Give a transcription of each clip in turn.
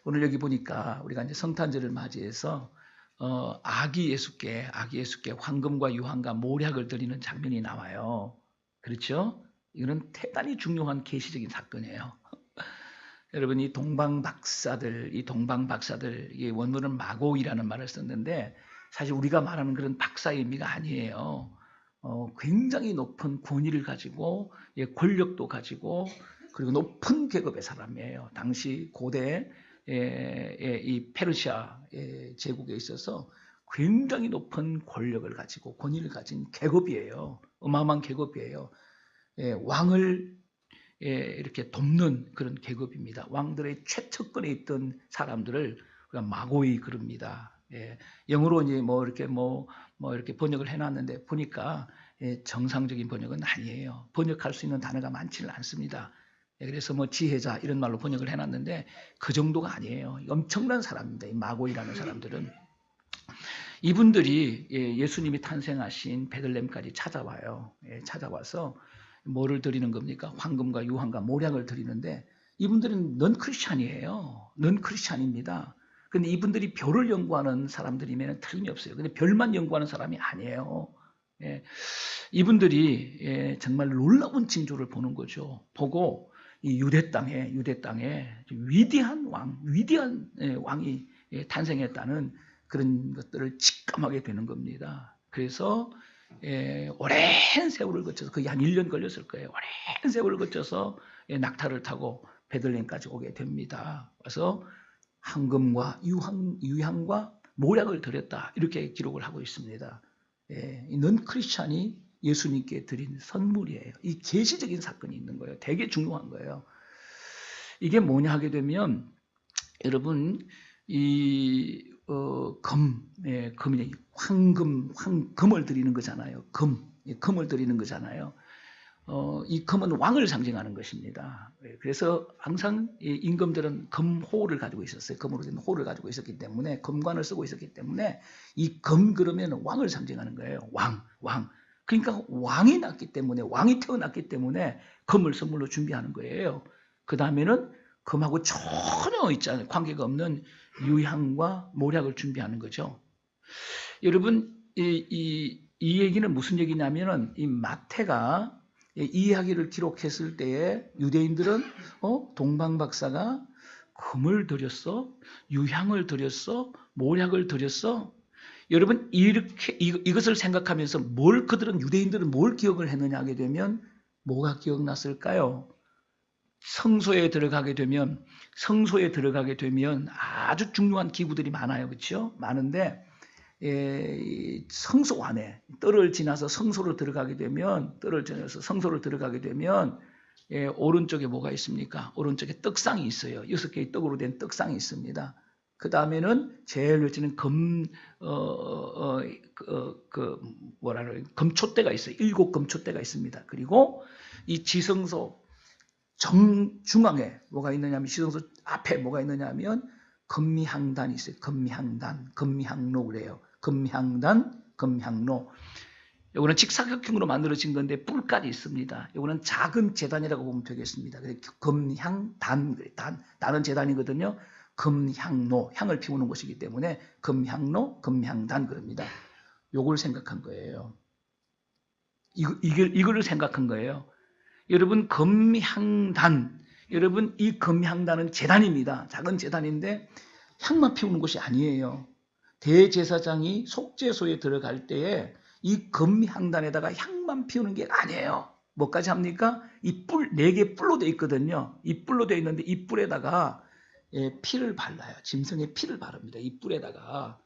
오늘 여기 보니까 우리가 이제 성탄절을 맞이해서 아기 예수께 황금과 유황과 모략을 드리는 장면이 나와요. 그렇죠? 이거는 대단히 중요한 계시적인 사건이에요. 여러분, 이 동방박사들, 이 원문은 마고이라는 말을 썼는데 사실 우리가 말하는 그런 박사의 의미가 아니에요. 굉장히 높은 권위를 가지고 권력도 가지고 그리고 높은 계급의 사람이에요. 당시 고대 이 페르시아 제국에 있어서 굉장히 높은 권력을 가지고 권위를 가진 계급이에요. 어마어마한 계급이에요. 왕을 이렇게 돕는 그런 계급입니다. 왕들의 최측근에 있던 사람들을 우리가 마고이 그럽니다. 영어로 이제 이렇게 번역을 해놨는데 보니까 정상적인 번역은 아니에요. 번역할 수 있는 단어가 많지는 않습니다. 그래서 지혜자 이런 말로 번역을 해놨는데 그 정도가 아니에요. 엄청난 사람입니다. 이 마고이라는 사람들은. 이분들이 예수님이 탄생하신 베들레헴까지 찾아와요. 찾아와서 뭐를 드리는 겁니까? 황금과 유황과 모략을 드리는데 이분들은 넌 크리스찬이에요. 넌 크리스찬입니다. 근데 이분들이 별을 연구하는 사람들이면 틀림이 없어요. 근데 별만 연구하는 사람이 아니에요. 이분들이 정말 놀라운 징조를 보는 거죠. 보고 이 유대 땅에 위대한 왕이 탄생했다는 그런 것들을 직감하게 되는 겁니다. 그래서 오랜 세월을 거쳐서 거의 한 1년 걸렸을 거예요. 오랜 세월을 거쳐서 낙타를 타고 베들레헴까지 오게 됩니다. 그래서 황금과 유향과 모략을 드렸다 이렇게 기록을 하고 있습니다. 넌 크리스찬이 예수님께 드린 선물이에요. 이 계시적인 사건이 있는 거예요. 되게 중요한 거예요. 이게 뭐냐 하게 되면 여러분 금이 황금을 드리는 거잖아요. 금을 드리는 거잖아요. 이 금은 왕을 상징하는 것입니다. 그래서 항상 임금들은 금호를 가지고 있었어요. 금으로 된 호를 가지고 있었기 때문에 금관을 쓰고 있었기 때문에 이 금 그러면 왕을 상징하는 거예요. 왕. 그러니까 왕이 태어났기 때문에 금을 선물로 준비하는 거예요. 그 다음에는 금하고 전혀 있잖아요. 관계가 없는 유향과 모략을 준비하는 거죠. 여러분, 이 얘기는 무슨 얘기냐면은 이 마태가 이 이야기를 기록했을 때에 유대인들은 동방박사가 금을 드렸어, 유향을 드렸어, 모략을 드렸어. 여러분 이것을 생각하면서 유대인들은 뭘 기억을 했느냐 하게 되면 뭐가 기억났을까요? 성소에 들어가게 되면 아주 중요한 기구들이 많아요. 그렇죠? 많은데 성소 안에 뜰을 지나서 성소로 들어가게 되면 오른쪽에 뭐가 있습니까? 오른쪽에 떡상이 있어요. 6개의 떡으로 된 떡상이 있습니다. 그 다음에는 제일 외치는 금촛대가 있어요. 7 금촛대가 있습니다. 그리고 이 지성소 중앙에 뭐가 있느냐면 지성소 앞에 뭐가 있느냐면 금미향단이 있어요. 금미향로 그래요. 금미향로. 요거는 직사각형으로 만들어진 건데 뿔까지 있습니다. 요거는 작은 재단이라고 보면 되겠습니다. 금향단, 단은 재단이거든요. 금향로, 향을 피우는 곳이기 때문에 금향로, 금향단 그럽니다. 요걸 생각한 거예요. 이거를 생각한 거예요. 여러분 이 금향단은 재단입니다. 작은 재단인데 향만 피우는 곳이 아니에요. 대제사장이 속죄소에 들어갈 때에 이 금향단에다가 향만 피우는 게 아니에요. 뭐까지 합니까? 이 뿔, 4개 뿔로 되어 있거든요. 이 뿔로 되어 있는데 이 뿔에다가 피를 발라요. 짐승의 피를 바릅니다. 이 뿔에다가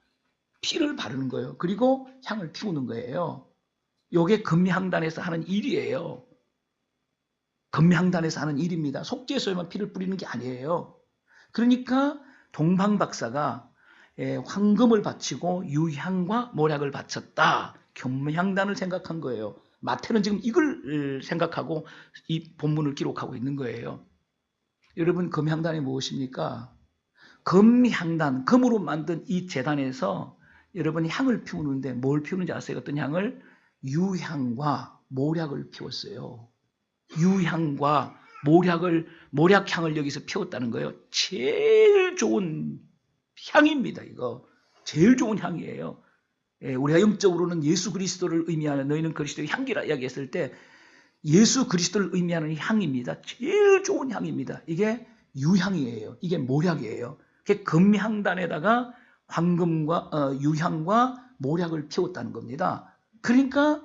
피를 바르는 거예요. 그리고 향을 피우는 거예요. 요게 금향단에서 하는 일이에요. 금향단에서 하는 일입니다. 속죄소에만 피를 뿌리는 게 아니에요. 그러니까 동방박사가 황금을 바치고 유향과 모략을 바쳤다. 금향단을 생각한 거예요. 마태는 지금 이걸 생각하고 이 본문을 기록하고 있는 거예요. 여러분 금향단이 무엇입니까? 금향단, 금으로 만든 이 제단에서 여러분이 향을 피우는데 뭘 피우는지 아세요? 어떤 향을? 유향과 모략을 피웠어요. 유향과 모략향을 여기서 피웠다는 거예요. 제일 좋은 향입니다. 이거 제일 좋은 향이에요. 우리가 영적으로는 예수 그리스도를 의미하는 너희는 그리스도의 향기라 이야기했을 때 예수 그리스도를 의미하는 향입니다. 제일 좋은 향입니다. 이게 유향이에요. 이게 모략이에요. 그게 금향단에다가 황금과 유향과 모략을 피웠다는 겁니다. 그러니까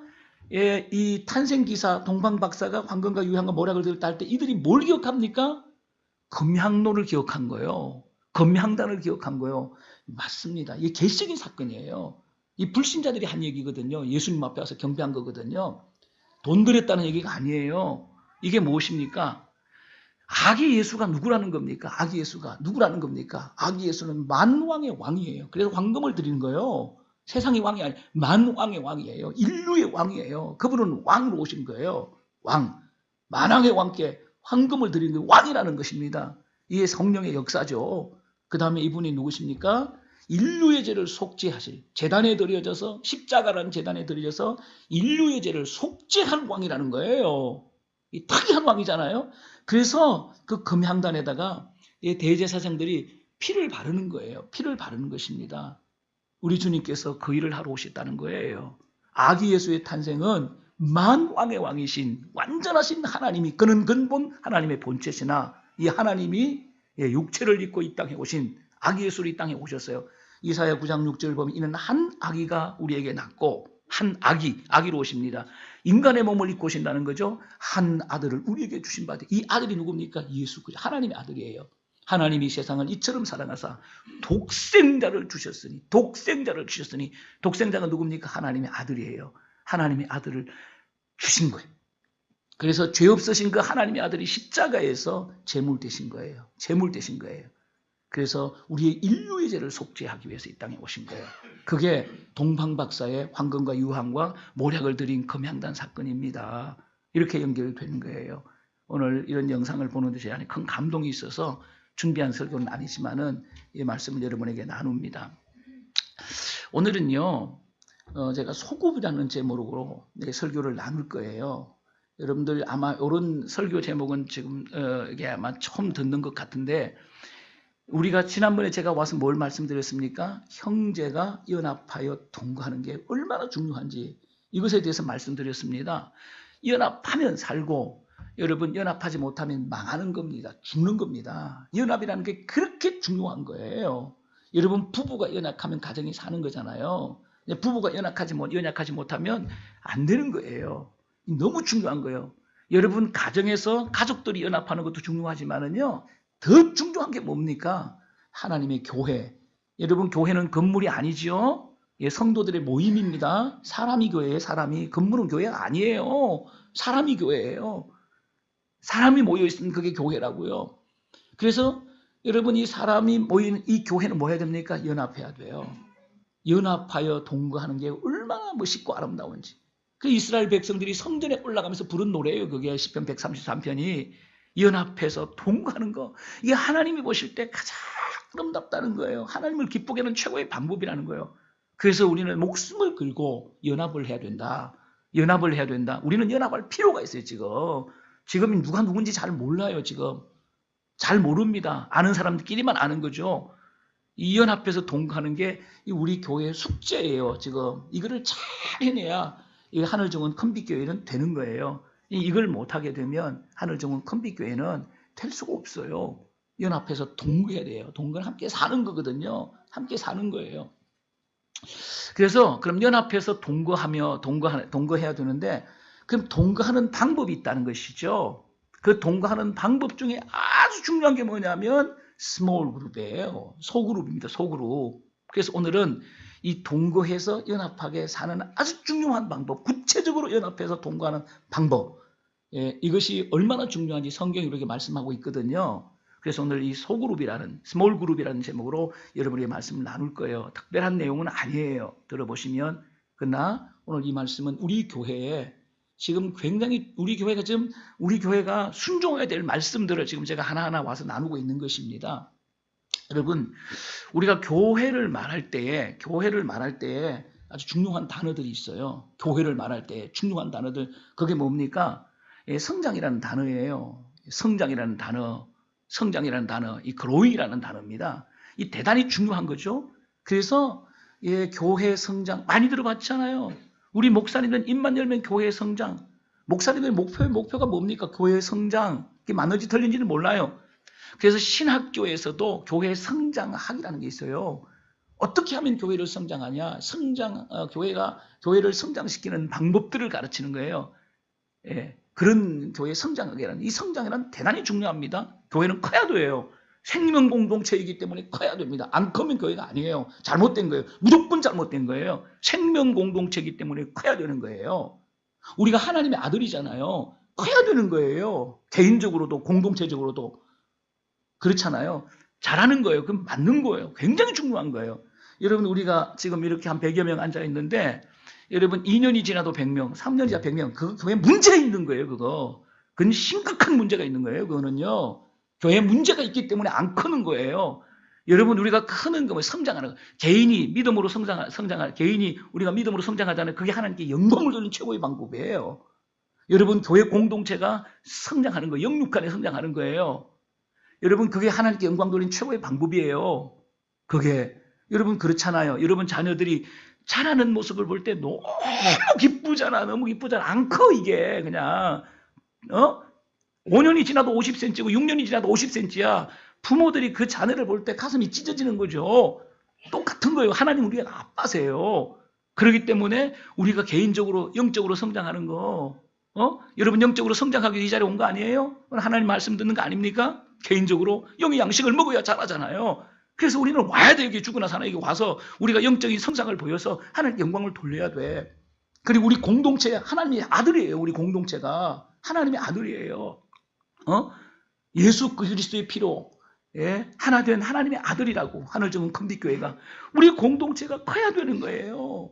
이 탄생기사 동방박사가 황금과 유향과 모략을 들었다 할 때 이들이 뭘 기억합니까? 금향로를 기억한 거예요. 금향단을 기억한 거예요. 맞습니다. 이게 개적인 사건이에요. 이 불신자들이 한 얘기거든요. 예수님 앞에 와서 경배한 거거든요. 돈 들였다는 얘기가 아니에요. 이게 무엇입니까? 아기 예수가 누구라는 겁니까? 아기 예수가 누구라는 겁니까? 아기 예수는 만왕의 왕이에요. 그래서 황금을 드리는 거예요. 세상의 왕이 아니라 만왕의 왕이에요. 인류의 왕이에요. 그분은 왕으로 오신 거예요. 왕. 만왕의 왕께 황금을 드리는 게 왕이라는 것입니다. 이게 성령의 역사죠. 그 다음에 이분이 누구십니까? 인류의 죄를 속죄하실 제단에 드려져서 십자가라는 제단에 드려져서 인류의 죄를 속죄한 왕이라는 거예요. 이 특이한 왕이잖아요. 그래서 그 금향단에다가 대제사장들이 피를 바르는 거예요. 피를 바르는 것입니다. 우리 주님께서 그 일을 하러 오셨다는 거예요. 아기 예수의 탄생은 만왕의 왕이신 완전하신 하나님이 그는 근본 하나님의 본체시나 이 하나님이 육체를 입고 이 땅에 오신 아기 예수로 이 땅에 오셨어요. 이사야 9장 6절을 보면 이는 한 아기가 우리에게 낳고 한 아기로 오십니다. 인간의 몸을 입고 오신다는 거죠. 한 아들을 우리에게 주신 바 이 아들이 누굽니까? 예수 그리스도 하나님의 아들이에요. 하나님이 세상을 이처럼 사랑하사 독생자를 주셨으니 독생자가 누굽니까? 하나님의 아들이에요. 하나님의 아들을 주신 거예요. 그래서 죄 없으신 그 하나님의 아들이 십자가에서 제물 되신 거예요. 제물 되신 거예요. 그래서 우리의 인류의 죄를 속죄하기 위해서 이 땅에 오신 거예요. 그게 동방박사의 황금과 유황과 모략을 드린 금향단 사건입니다. 이렇게 연결되는 거예요. 오늘 이런 영상을 보는 데 제가 큰 감동이 있어서 준비한 설교는 아니지만은 이 말씀을 여러분에게 나눕니다. 오늘은요, 제가 소급이라는 제목으로 설교를 나눌 거예요. 여러분들 아마 이런 설교 제목은 지금 이게 아마 처음 듣는 것 같은데 우리가 지난번에 제가 와서 뭘 말씀드렸습니까? 형제가 연합하여 동거하는 게 얼마나 중요한지 이것에 대해서 말씀드렸습니다. 연합하면 살고 여러분 연합하지 못하면 망하는 겁니다. 죽는 겁니다. 연합이라는 게 그렇게 중요한 거예요. 여러분 부부가 연합하면 가정이 사는 거잖아요. 부부가 연합하지 못하면 안 되는 거예요. 너무 중요한 거예요. 여러분 가정에서 가족들이 연합하는 것도 중요하지만은요. 더 중요한 게 뭡니까? 하나님의 교회. 여러분 교회는 건물이 아니지요. 성도들의 모임입니다. 사람이 교회예요. 사람이. 건물은 교회가 아니에요. 사람이 교회예요. 사람이 모여있으면 그게 교회라고요. 그래서 여러분 이 사람이 모이는 이 교회는 뭐 해야 됩니까? 연합해야 돼요. 연합하여 동거하는 게 얼마나 멋있고 아름다운지. 그 이스라엘 백성들이 성전에 올라가면서 부른 노래예요. 그게 시편 133편이. 연합해서 동거하는 거. 이게 하나님이 보실 때 가장 아름답다는 거예요. 하나님을 기쁘게 하는 최고의 방법이라는 거예요. 그래서 우리는 목숨을 걸고 연합을 해야 된다. 연합을 해야 된다. 우리는 연합할 필요가 있어요, 지금. 지금 누가 누군지 잘 몰라요, 지금. 잘 모릅니다. 아는 사람들끼리만 아는 거죠. 이 연합해서 동거하는 게 우리 교회의 숙제예요, 지금. 이거를 잘 해내야 이 하늘정원 큰빛교회는 되는 거예요. 이걸 못하게 되면 하늘정원 큰빛교회는 될 수가 없어요. 연합해서 동거해야 돼요. 동거는 함께 사는 거거든요. 함께 사는 거예요. 그래서 그럼 연합해서 동거해야 되는데 그럼 동거하는 방법이 있다는 것이죠. 그 동거하는 방법 중에 아주 중요한 게 뭐냐면 스몰 그룹이에요. 소그룹입니다. 소그룹. 그래서 오늘은 이 동거해서 연합하게 사는 아주 중요한 방법, 구체적으로 연합해서 동거하는 방법, 이것이 얼마나 중요한지 성경이 이렇게 말씀하고 있거든요. 그래서 오늘 이 소그룹이라는, 스몰 그룹이라는 제목으로 여러분에게 말씀을 나눌 거예요. 특별한 내용은 아니에요. 들어보시면. 그러나 오늘 이 말씀은 우리 교회에 지금 굉장히 우리 교회가 순종해야 될 말씀들을 지금 제가 하나하나 와서 나누고 있는 것입니다. 여러분, 우리가 교회를 말할 때에 아주 중요한 단어들이 있어요. 교회를 말할 때 중요한 단어들, 그게 뭡니까? 성장이라는 단어예요. 성장이라는 단어, 성장이라는 단어, 이 growing이라는 단어입니다. 이 대단히 중요한 거죠. 그래서 예, 교회 성장 많이 들어봤잖아요. 우리 목사님들은 입만 열면 교회 성장. 목사님의 목표가 뭡니까? 교회 성장. 그게 맞는지 틀린지는 몰라요. 그래서 신학교에서도 교회 성장학이라는 게 있어요. 어떻게 하면 교회를 성장하냐? 교회를 성장시키는 방법들을 가르치는 거예요. 예, 그런 교회 성장학이라는, 이 성장이란 대단히 중요합니다. 교회는 커야 돼요. 생명 공동체이기 때문에 커야 됩니다. 안 크면 교회가 아니에요. 잘못된 거예요. 무조건 잘못된 거예요. 생명 공동체이기 때문에 커야 되는 거예요. 우리가 하나님의 아들이잖아요. 커야 되는 거예요. 개인적으로도 공동체적으로도. 그렇잖아요. 잘하는 거예요. 그럼 맞는 거예요. 굉장히 중요한 거예요. 여러분, 우리가 지금 이렇게 한 100여 명 앉아 있는데, 여러분 2년이 지나도 100명, 3년이 지나 100명, 그거 교회에 문제가 있는 거예요. 그건 심각한 문제가 있는 거예요. 그거는요. 교회에 문제가 있기 때문에 안 크는 거예요. 여러분, 우리가 크는 거, 성장하는 거. 개인이 믿음으로 우리가 믿음으로 성장하잖아요. 그게 하나님께 영광을 돌리는 최고의 방법이에요. 여러분, 교회 공동체가 성장하는 거, 영육간에 성장하는 거예요. 여러분, 그게 하나님께 영광 돌리는 최고의 방법이에요. 그게. 여러분, 그렇잖아요. 여러분 자녀들이 자라는 모습을 볼 때 너무 기쁘잖아. 너무 기쁘잖아. 안 커, 이게. 그냥. 5년이 지나도 50cm고 6년이 지나도 50cm야. 부모들이 그 자녀를 볼 때 가슴이 찢어지는 거죠. 똑같은 거예요. 하나님 우리가 아빠세요. 그렇기 때문에 우리가 개인적으로 영적으로 성장하는 거, 여러분 영적으로 성장하기 위해 이 자리에 온 거 아니에요? 하나님 말씀 듣는 거 아닙니까? 개인적으로 영의 양식을 먹어야 자라잖아요. 그래서 우리는 와야 돼. 여기 죽으나 사나 여기 와서 우리가 영적인 성장을 보여서 하나님께 영광을 돌려야 돼. 그리고 우리 공동체 하나님의 아들이에요. 우리 공동체가 하나님의 아들이에요. 예수 그리스도의 피로 하나 된 하나님의 아들이라고 하늘정은 컨비교회가 우리 공동체가 커야 되는 거예요.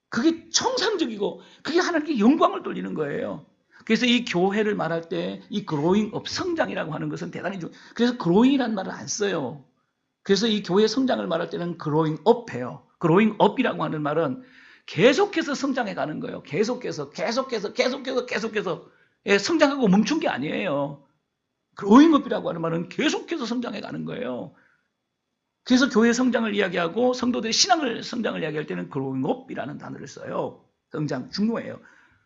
그게 정상적이고 그게 하나님께 영광을 돌리는 거예요. 그래서 이 교회를 말할 때 이 growing up, 성장이라고 하는 것은 대단히 그래서 growing이라는 말을 안 써요. 그래서 이 교회 성장을 말할 때는 growing up 해요. growing up이라고 하는 말은 계속해서 성장해 가는 거예요. 계속해서 성장하고 멈춘 게 아니에요. growing up이라고 하는 말은 계속해서 성장해 가는 거예요. 그래서 교회 성장을 이야기하고 성도들의 신앙을 성장을 이야기할 때는 growing up이라는 단어를 써요. 성장 중요해요.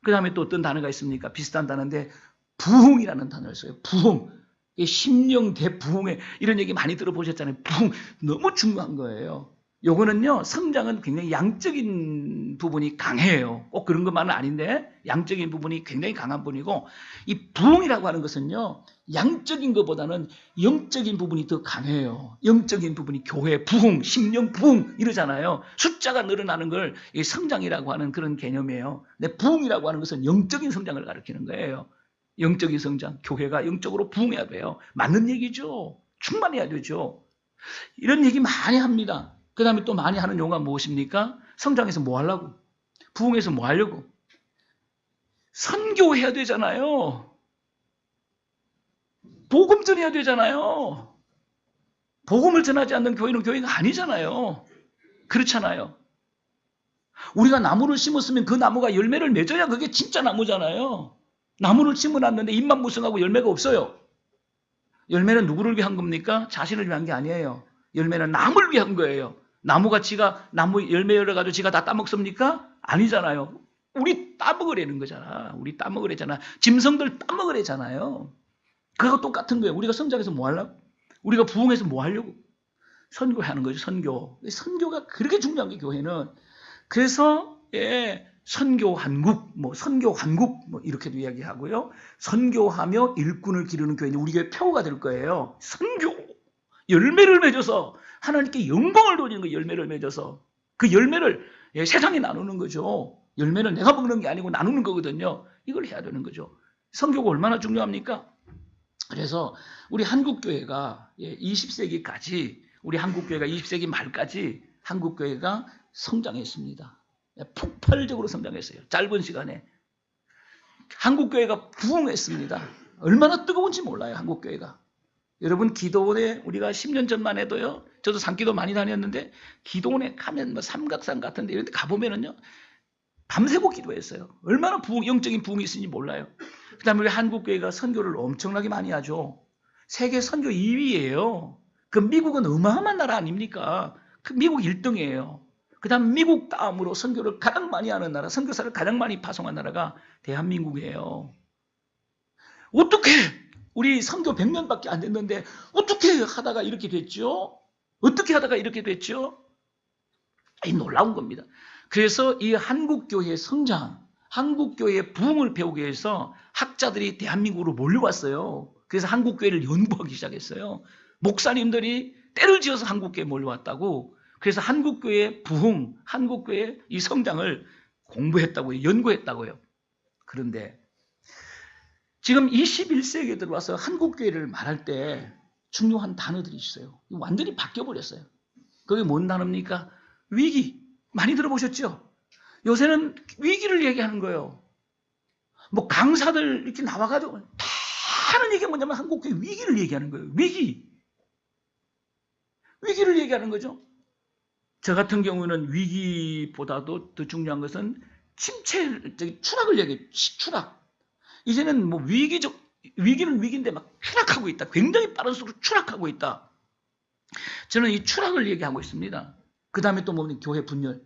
그 다음에 또 어떤 단어가 있습니까? 비슷한 단어인데 부흥이라는 단어를 써요. 부흥. 심령 대부흥에 이런 얘기 많이 들어보셨잖아요. 부흥 너무 중요한 거예요. 요거는요, 성장은 굉장히 양적인 부분이 강해요. 꼭 그런 것만은 아닌데 양적인 부분이 굉장히 강한 분이고, 이 부흥이라고 하는 것은요, 양적인 것보다는 영적인 부분이 더 강해요. 영적인 부분이 교회 부흥, 심령 부흥 이러잖아요. 숫자가 늘어나는 걸 성장이라고 하는 그런 개념이에요. 근데 부흥이라고 하는 것은 영적인 성장을 가리키는 거예요. 영적인 성장, 교회가 영적으로 부흥해야 돼요. 맞는 얘기죠. 충만해야 되죠. 이런 얘기 많이 합니다. 그 다음에 또 많이 하는 용어가 무엇입니까? 성장해서 뭐 하려고? 부흥해서 뭐 하려고? 선교해야 되잖아요. 복음 전해야 되잖아요. 복음을 전하지 않는 교회는 교회가 아니잖아요. 그렇잖아요. 우리가 나무를 심었으면 그 나무가 열매를 맺어야 그게 진짜 나무잖아요. 나무를 심어놨는데 잎만 무성하고 열매가 없어요. 열매는 누구를 위한 겁니까? 자신을 위한 게 아니에요. 열매는 남을 위한 거예요. 나무가 나무 열매 열어가지고 지가 다 따먹습니까? 아니잖아요. 우리 따먹으려는 거잖아. 우리 따먹으려잖아. 짐승들 따먹으려잖아요. 그거 똑같은 거예요. 우리가 성장해서 뭐 하려고? 우리가 부흥해서 뭐 하려고? 선교하는 거죠. 선교가 그렇게 중요한 게 교회는. 그래서 선교한국, 선교한국 이렇게도 이야기하고요. 선교하며 일꾼을 기르는 교회는 우리 교회 표가 될 거예요. 선교, 열매를 맺어서 하나님께 영광을 돌리는 거. 열매를 맺어서 그 열매를 세상에 나누는 거죠. 열매는 내가 먹는 게 아니고 나누는 거거든요. 이걸 해야 되는 거죠. 선교가 얼마나 중요합니까? 그래서 우리 한국교회가 20세기까지 우리 한국교회가 20세기 말까지 한국교회가 성장했습니다. 폭발적으로 성장했어요. 짧은 시간에. 한국교회가 부흥했습니다. 얼마나 뜨거운지 몰라요. 한국교회가. 여러분 기도원에 우리가 10년 전만 해도요. 저도 산기도 많이 다녔는데 기도원에 가면 삼각산 같은 데 이런 데 가보면은요. 밤새고 기도했어요. 얼마나 영적인 부흥이 있는지 몰라요. 그다음에 우리 한국교회가 선교를 엄청나게 많이 하죠. 세계 선교 2위예요. 그 미국은 어마어마한 나라 아닙니까? 그 미국 1등이에요. 그다음 미국 다음으로 선교를 가장 많이 하는 나라, 선교사를 가장 많이 파송한 나라가 대한민국이에요. 어떻게 우리 선교 100년밖에 안 됐는데 어떻게 하다가 이렇게 됐죠? 어떻게 하다가 이렇게 됐죠? 이 놀라운 겁니다. 그래서 이 한국교회의 성장, 한국교회의 부흥을 배우기 위해서 학자들이 대한민국으로 몰려왔어요. 그래서 한국교회를 연구하기 시작했어요. 목사님들이 때를 지어서 한국교회에 몰려왔다고. 그래서 한국교회의 부흥, 한국교회의 이 성장을 공부했다고요. 연구했다고요. 그런데 지금 21세기에 들어와서 한국교회를 말할 때 중요한 단어들이 있어요. 완전히 바뀌어버렸어요. 그게 뭔 단어입니까? 위기. 많이 들어보셨죠? 요새는 위기를 얘기하는 거예요. 뭐 강사들 이렇게 나와가지고 다 하는 얘기가 뭐냐면 한국교회 위기를 얘기하는 거예요. 위기. 위기를 얘기하는 거죠. 저 같은 경우는 위기보다도 더 중요한 것은 추락을 얘기해요. 추락. 이제는 뭐 위기는 위기인데 막 추락하고 있다. 굉장히 빠른 속도로 추락하고 있다. 저는 이 추락을 얘기하고 있습니다. 그 다음에 또 뭐냐, 교회 분열.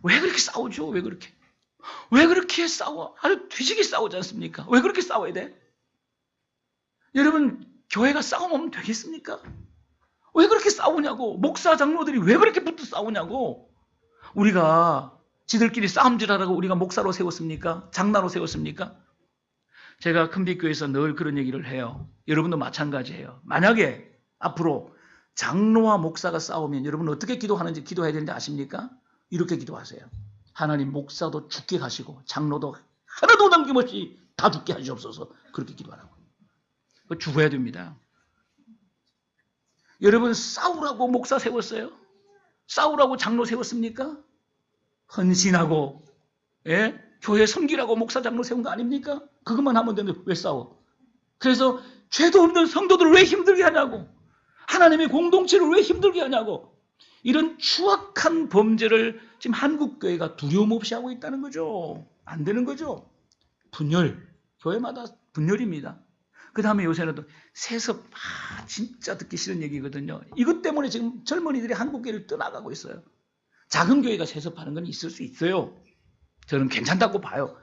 왜 그렇게 싸우죠? 왜 그렇게 싸워? 아주 뒤지게 싸우지 않습니까? 왜 그렇게 싸워야 돼? 여러분, 교회가 싸우면 되겠습니까? 왜 그렇게 싸우냐고. 목사 장로들이 왜 그렇게 붙어 싸우냐고. 우리가 지들끼리 싸움질하라고 우리가 목사로 세웠습니까? 장로로 세웠습니까? 제가 큰빛교회에서 늘 그런 얘기를 해요. 여러분도 마찬가지예요. 만약에 앞으로 장로와 목사가 싸우면 여러분 어떻게 기도하는지 기도해야 되는지 아십니까? 이렇게 기도하세요. 하나님, 목사도 죽게 하시고 장로도 하나도 남김없이 다 죽게 하시옵소서. 그렇게 기도하라고. 죽어야 됩니다. 여러분, 싸우라고 목사 세웠어요? 싸우라고 장로 세웠습니까? 헌신하고 교회 섬기라고 목사 장로 세운 거 아닙니까? 그것만 하면 되는데 왜 싸워? 그래서 죄도 없는 성도들을 왜 힘들게 하냐고. 하나님의 공동체를 왜 힘들게 하냐고. 이런 추악한 범죄를 지금 한국교회가 두려움 없이 하고 있다는 거죠. 안 되는 거죠. 분열. 교회마다 분열입니다. 그 다음에 요새는 또 세습. 진짜 듣기 싫은 얘기거든요. 이것 때문에 지금 젊은이들이 한국교회를 떠나가고 있어요. 작은 교회가 세습하는 건 있을 수 있어요. 저는 괜찮다고 봐요.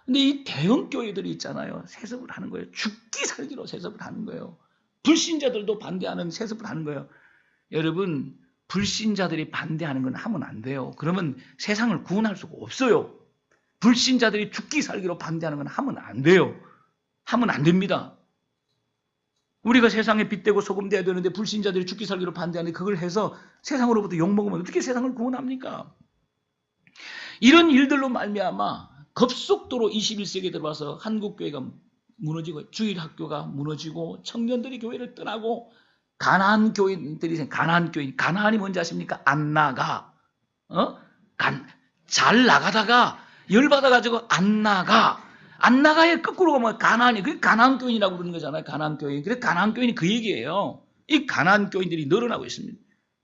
근데 이 대형 교회들이 있잖아요. 세습을 하는 거예요. 죽기 살기로 세습을 하는 거예요. 불신자들도 반대하는 세습을 하는 거예요. 여러분, 불신자들이 반대하는 건 하면 안 돼요. 그러면 세상을 구원할 수가 없어요. 불신자들이 죽기 살기로 반대하는 건 하면 안 돼요. 하면 안 됩니다. 우리가 세상에 빛되고 소금 돼야 되는데 불신자들이 죽기 살기로 반대하는데 그걸 해서 세상으로부터 욕먹으면 어떻게 세상을 구원합니까? 이런 일들로 말미암아 급속도로 21세기에 들어와서 한국교회가 무너지고 주일학교가 무너지고 청년들이 교회를 떠나고 가난교인들이 가난이 뭔지 아십니까? 안 나가. 잘 나가다가 열받아가지고 안 나가. 안 나가에 거꾸로 가면 가난이. 그게 가난교인이라고 그러는 거잖아요. 가난교인. 그래서 가난교인이 그 얘기예요. 이 가난교인들이 늘어나고 있습니다.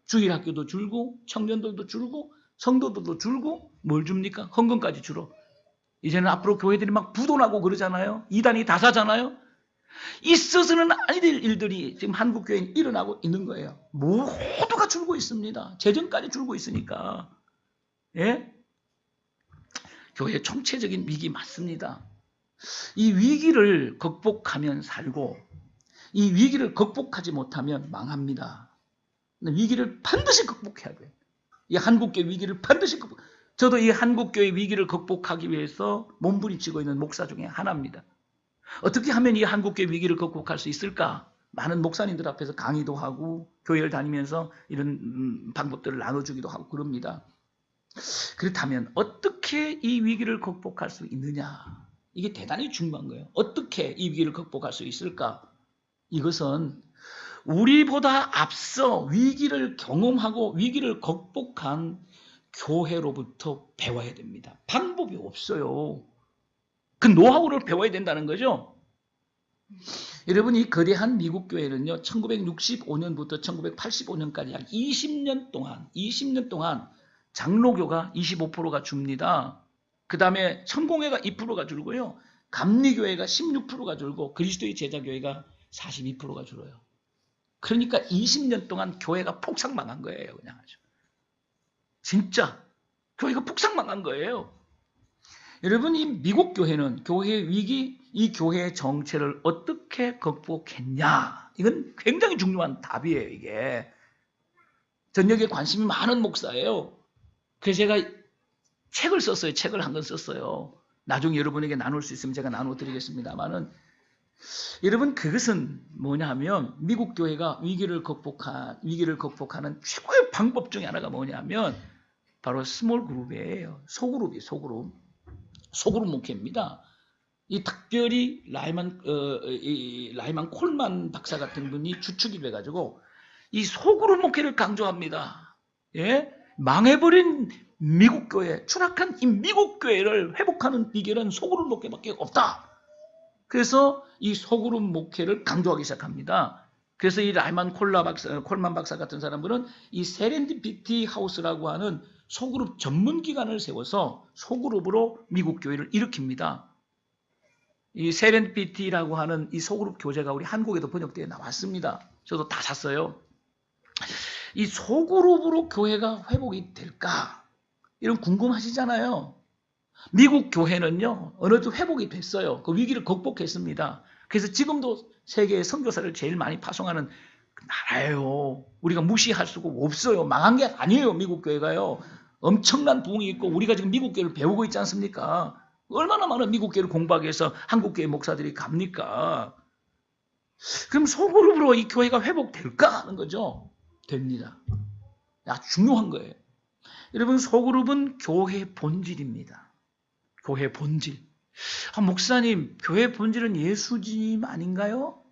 주일학교도 줄고 청년들도 줄고 성도들도 줄고 뭘 줍니까? 헌금까지 줄어. 이제는 앞으로 교회들이 막 부도나고 그러잖아요. 이단이 다 사잖아요. 있어서는 아니 될 일들이 지금 한국교회에 일어나고 있는 거예요. 모두가 줄고 있습니다. 재정까지 줄고 있으니까. 예? 교회 총체적인 위기 맞습니다. 이 위기를 극복하면 살고 이 위기를 극복하지 못하면 망합니다. 위기를 반드시 극복해야 돼요. 이 한국교회 위기를 반드시 극복. 저도 이 한국교회 위기를 극복하기 위해서 몸부림치고 있는 목사 중에 하나입니다. 어떻게 하면 이 한국교회 위기를 극복할 수 있을까? 많은 목사님들 앞에서 강의도 하고 교회를 다니면서 이런 방법들을 나눠주기도 하고 그럽니다. 그렇다면 어떻게 이 위기를 극복할 수 있느냐? 이게 대단히 중요한 거예요. 어떻게 이 위기를 극복할 수 있을까? 이것은 우리보다 앞서 위기를 경험하고 위기를 극복한 교회로부터 배워야 됩니다. 방법이 없어요. 그 노하우를 배워야 된다는 거죠. 여러분, 이 거대한 미국 교회는요, 1965년부터 1985년까지 약 20년 동안 장로교가 25%가 줍니다. 그 다음에 천공회가 2%가 줄고요. 감리교회가 16%가 줄고 그리스도의 제자교회가 42%가 줄어요. 그러니까 20년 동안 교회가 폭삭망한 거예요. 그냥 아주. 진짜 교회가 폭삭망한 거예요. 여러분, 이 미국 교회는 교회의 위기, 이 교회의 정체를 어떻게 극복했냐? 이건 굉장히 중요한 답이에요. 이게 전역에 관심이 많은 목사예요. 그래서 제가 책을 썼어요. 책을 한 권 썼어요. 나중에 여러분에게 나눌 수 있으면 제가 나눠드리겠습니다만은, 여러분, 그것은 뭐냐 하면 미국 교회가 위기를 극복하는 최고의 방법 중에 하나가 뭐냐면 바로 스몰 그룹이에요. 소그룹 목회입니다. 이 특별히 라이만 콜만 박사 같은 분이 주축이 돼가지고 이 소그룹 목회를 강조합니다. 예? 망해버린 미국 교회, 추락한 이 미국 교회를 회복하는 비결은 소그룹 목회밖에 없다. 그래서 이 소그룹 목회를 강조하기 시작합니다. 그래서 이 라이만 콜만 박사 같은 사람들은 이 세렌디피티 하우스라고 하는 소그룹 전문 기관을 세워서 소그룹으로 미국 교회를 일으킵니다. 이 세렌디피티라고 하는 이 소그룹 교재가 우리 한국에도 번역되어 나왔습니다. 저도 다 샀어요. 이 소그룹으로 교회가 회복이 될까? 이런 궁금하시잖아요. 미국 교회는요, 어느 정도 회복이 됐어요. 그 위기를 극복했습니다. 그래서 지금도 세계의 선교사를 제일 많이 파송하는 나라예요. 우리가 무시할 수가 없어요. 망한 게 아니에요. 미국 교회가요. 엄청난 부흥이 있고 우리가 지금 미국 교회를 배우고 있지 않습니까? 얼마나 많은 미국 교회를 공부하기 위해서 한국 교회 목사들이 갑니까? 그럼 소그룹으로 이 교회가 회복될까 하는 거죠. 됩니다. 아주 중요한 거예요. 여러분, 소그룹은 교회의 본질입니다. 교회의 본질. 목사님, 교회의 본질은 예수님 아닌가요?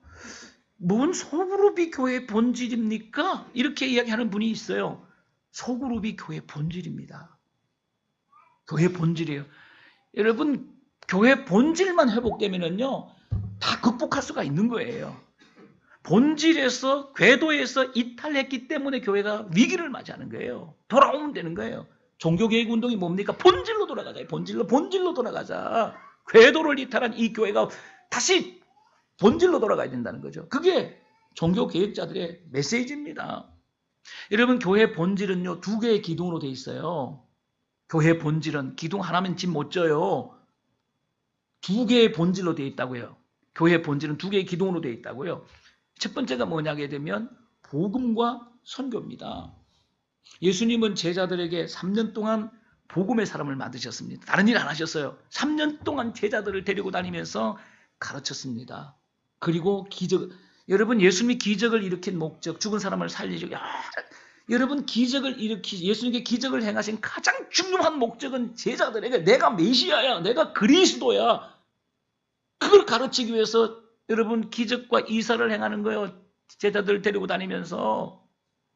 뭔 소그룹이 교회의 본질입니까? 이렇게 이야기하는 분이 있어요. 소그룹이 교회의 본질입니다. 교회의 본질이에요. 여러분, 교회의 본질만 회복되면은요, 다 극복할 수가 있는 거예요. 본질에서, 궤도에서 이탈했기 때문에 교회가 위기를 맞이하는 거예요. 돌아오면 되는 거예요. 종교개혁 운동이 뭡니까? 본질로 돌아가자. 본질로 돌아가자. 궤도를 이탈한 이 교회가 다시 본질로 돌아가야 된다는 거죠. 그게 종교개혁자들의 메시지입니다. 여러분, 교회의 본질은요, 두 개의 기둥으로 되어 있어요. 교회의 본질은 기둥 하나면 집 못 져요. 두 개의 본질로 되어 있다고요. 교회의 본질은 두 개의 기둥으로 되어 있다고요. 첫 번째가 뭐냐게 되면 복음과 선교입니다. 예수님은 제자들에게 3년 동안 복음의 사람을 만드셨습니다. 다른 일 안 하셨어요. 3년 동안 제자들을 데리고 다니면서 가르쳤습니다. 그리고 여러분, 예수님이 기적을 일으킨 목적, 죽은 사람을 살리죠. 여러분, 예수님께 기적을 행하신 가장 중요한 목적은 제자들에게 내가 메시아야, 내가 그리스도야, 그걸 가르치기 위해서 여러분 기적과 이사를 행하는 거예요. 제자들 데리고 다니면서.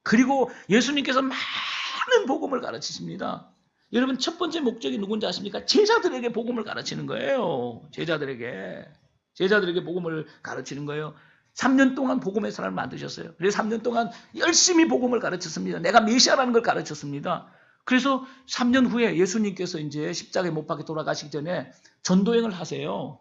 그리고 예수님께서 많은 복음을 가르치십니다. 여러분, 첫 번째 목적이 누군지 아십니까? 제자들에게 복음을 가르치는 거예요. 제자들에게 복음을 가르치는 거예요. 3년 동안 복음의 사람을 만드셨어요. 그래서 3년 동안 열심히 복음을 가르쳤습니다. 내가 메시아라는 걸 가르쳤습니다. 그래서 3년 후에 예수님께서 이제 십자가에 못 박혀 돌아가시기 전에 전도행을 하세요.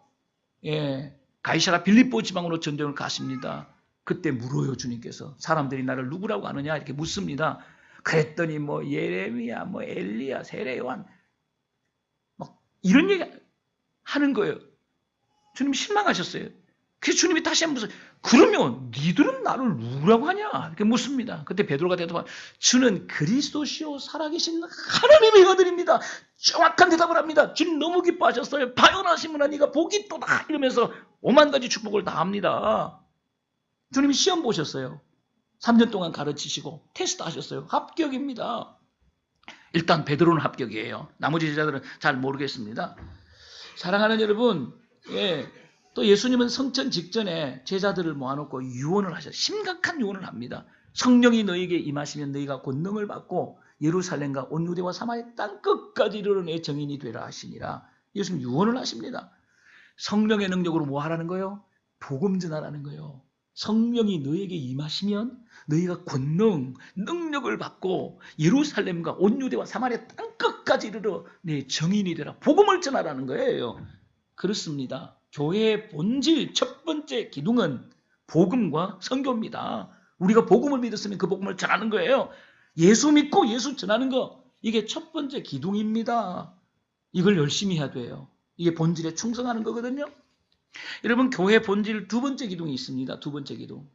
예, 가이사라 빌립보 지방으로 전도행을 가십니다. 그때 물어요, 주님께서. 사람들이 나를 누구라고 아느냐? 이렇게 묻습니다. 그랬더니 뭐 예레미야, 뭐 엘리야, 세례 요한 막 이런 얘기 하는 거예요. 주님이 실망하셨어요. 그래서 주님이 다시 한번 그러면 니들은 나를 누구라고 하냐? 이렇게 묻습니다. 그때 베드로가 대답하면 주는 그리스도시요 살아계신 하나님의 아들입니다. 정확한 대답을 합니다. 주님 너무 기뻐하셨어요. 바요나시므나 네가 복이 있도다 이러면서 5만 가지 축복을 다 합니다. 주님이 시험 보셨어요. 3년 동안 가르치시고 테스트 하셨어요. 합격입니다. 일단 베드로는 합격이에요. 나머지 제자들은 잘 모르겠습니다. 사랑하는 여러분, 또 예수님은 성천 직전에 제자들을 모아놓고 유언을 하셔요. 심각한 유언을 합니다. 성령이 너희에게 임하시면 너희가 권능을 받고 예루살렘과 온 유대와 사마리아 땅 끝까지 이르러 내 증인이 되라 하시니라. 예수님 유언을 하십니다. 성령의 능력으로 뭐 하라는 거예요? 복음 전하라는 거예요. 성령이 너희에게 임하시면 너희가 권능, 능력을 받고 예루살렘과 온 유대와 사마리아 땅 끝까지 이르러 내 증인이 되라. 복음을 전하라는 거예요. 그렇습니다. 교회의 본질 첫 번째 기둥은 복음과 선교입니다. 우리가 복음을 믿었으면 그 복음을 전하는 거예요. 예수 믿고 예수 전하는 거, 이게 첫 번째 기둥입니다. 이걸 열심히 해야 돼요. 이게 본질에 충성하는 거거든요. 여러분, 교회 본질 두 번째 기둥이 있습니다. 두 번째 기둥.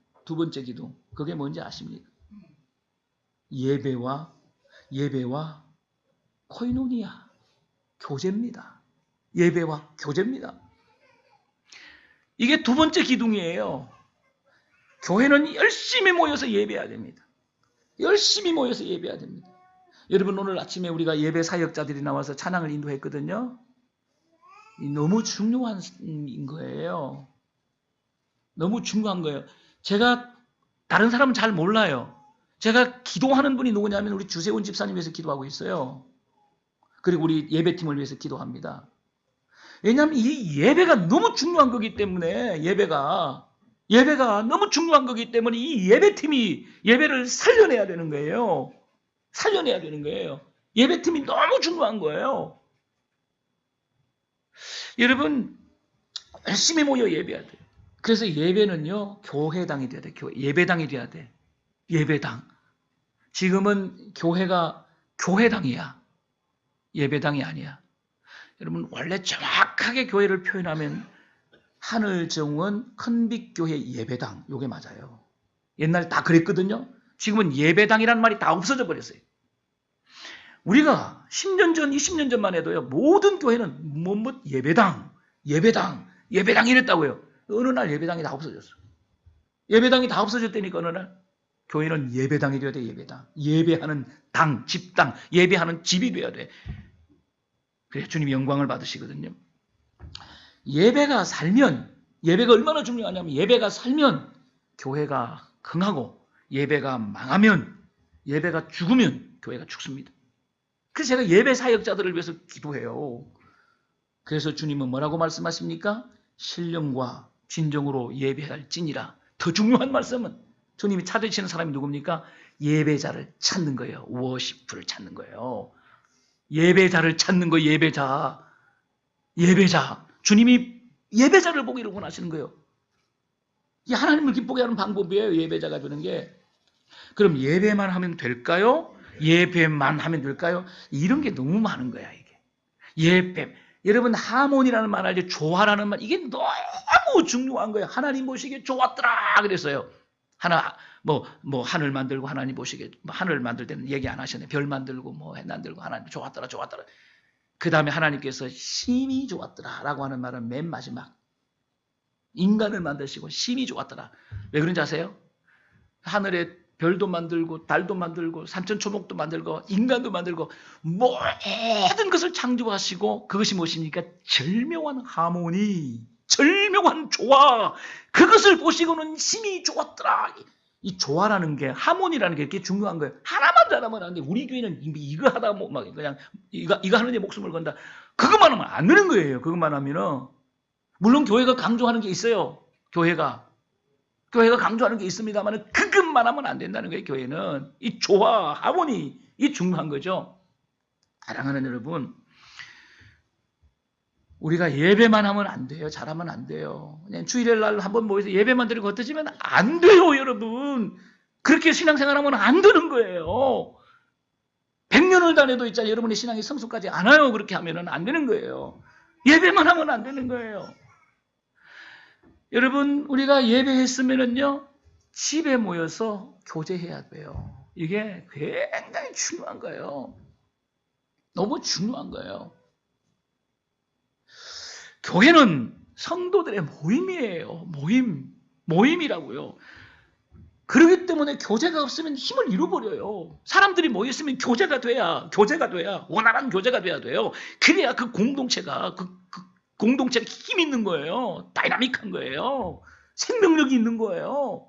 그게 뭔지 아십니까? 예배와 코이노니아, 교제입니다. 예배와 교제입니다. 이게 두 번째 기둥이에요. 교회는 열심히 모여서 예배해야 됩니다. 열심히 모여서 예배해야 됩니다. 여러분, 오늘 아침에 우리가 예배 사역자들이 나와서 찬양을 인도했거든요. 너무 중요한 거예요. 너무 중요한 거예요. 제가 다른 사람은 잘 몰라요. 제가 기도하는 분이 누구냐면 우리 주세훈 집사님 위해서 기도하고 있어요. 그리고 우리 예배팀을 위해서 기도합니다. 왜냐하면 이 예배가 너무 중요한 거기 때문에, 예배가 너무 중요한 거기 때문에 이 예배팀이 예배를 살려내야 되는 거예요. 살려내야 되는 거예요. 예배팀이 너무 중요한 거예요. 여러분, 열심히 모여 예배해야 돼요. 그래서 예배는요, 교회당이 돼야 돼. 예배당이 돼야 돼. 예배당. 지금은 교회가 교회당이야. 예배당이 아니야. 여러분, 원래 정확하게 교회를 표현하면 하늘정원 큰빛교회 예배당, 요게 맞아요. 옛날 다 그랬거든요. 지금은 예배당이라는 말이 다 없어져 버렸어요. 우리가 10년 전, 20년 전만 해도요, 모든 교회는 예배당 이랬다고요. 어느 날 예배당이 다 없어졌어. 예배당이 다 없어졌다니까 어느 날. 교회는 예배당이 되어야 돼, 예배당. 예배하는 당, 집당, 예배하는 집이 되어야 돼. 그래, 주님이 영광을 받으시거든요. 예배가 얼마나 중요하냐면, 예배가 살면 교회가 흥하고, 예배가 망하면, 예배가 죽으면 교회가 죽습니다. 그래서 제가 예배 사역자들을 위해서 기도해요. 그래서 주님은 뭐라고 말씀하십니까? 신령과 진정으로 예배할지니라. 더 중요한 말씀은 주님이 찾으시는 사람이 누굽니까? 예배자를 찾는 거예요. 워시프를 찾는 거예요. 예배자를 찾는 거예요. 예배자. 주님이 예배자를 보기를 원하시는 거예요. 이 하나님을 기쁘게 하는 방법이에요. 예배자가 되는 게. 그럼 예배만 하면 될까요? 예배만 하면 될까요? 이런 게 너무 많은 거야, 이게. 예배. 여러분, 하모니라는 말 알죠? 조화라는 말. 이게 너무 중요한 거예요. 하나님 보시기에 좋았더라 그랬어요. 하늘 만들고 하나님 보시기에, 하늘 만들 때는 얘기 안 하셨네. 별 만들고 해 만들고 하나님 좋았더라. 그 다음에 하나님께서 심히 좋았더라 라고 하는 말은 맨 마지막. 인간을 만드시고 심히 좋았더라. 왜 그런지 아세요? 하늘에 별도 만들고 달도 만들고 산천초목도 만들고 인간도 만들고 모든 것을 창조하시고, 그것이 무엇입니까? 절묘한 하모니, 절묘한 조화, 그것을 보시고는 심히 좋았더라. 이 조화라는 게, 하모니라는 게 이렇게 중요한 거예요. 하나만 잘하면 안 돼. 우리 교회는 이거 하다 막 그냥 이거 하는 데 목숨을 건다. 그것만 하면 안 되는 거예요. 그것만 하면은. 물론 교회가 강조하는 게 있어요. 교회가 강조하는 게 있습니다만 그것만 하면 안 된다는 거예요. 교회는 이 조화, 하모니, 이 중요한 거죠. 사랑하는 여러분, 우리가 예배만 하면 안 돼요. 잘하면 안 돼요. 그냥 주일날 한번 모여서 예배만 드리고 흩어지면 안 돼요, 여러분. 그렇게 신앙생활하면 안 되는 거예요. 100년을 다녀도 있잖아요. 여러분의 신앙이 성숙하지 않아요. 그렇게 하면 안 되는 거예요. 예배만 하면 안 되는 거예요. 여러분, 우리가 예배했으면은요, 집에 모여서 교제해야 돼요. 이게 굉장히 중요한 거예요. 너무 중요한 거예요. 교회는 성도들의 모임이에요. 모임이라고요. 그렇기 때문에 교제가 없으면 힘을 잃어버려요. 사람들이 모였으면 교제가 돼야 원활한 교제가 돼야 돼요. 그래야 그 공동체가 힘 있는 거예요. 다이나믹한 거예요. 생명력이 있는 거예요.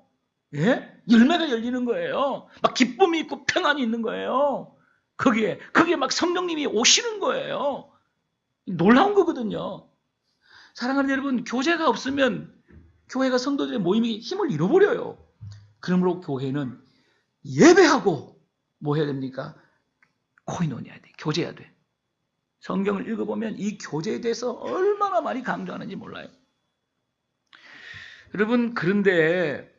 예? 열매가 열리는 거예요. 막 기쁨이 있고 평안이 있는 거예요. 거기에 막 성령님이 오시는 거예요. 놀라운 거거든요. 사랑하는 여러분, 교제가 없으면 교회가 성도들의 모임이 힘을 잃어버려요. 그러므로 교회는 예배하고 뭐 해야 됩니까? 코이노니아야 돼. 교제해야 돼. 성경을 읽어보면 이 교제에 대해서 얼마나 많이 강조하는지 몰라요. 여러분, 그런데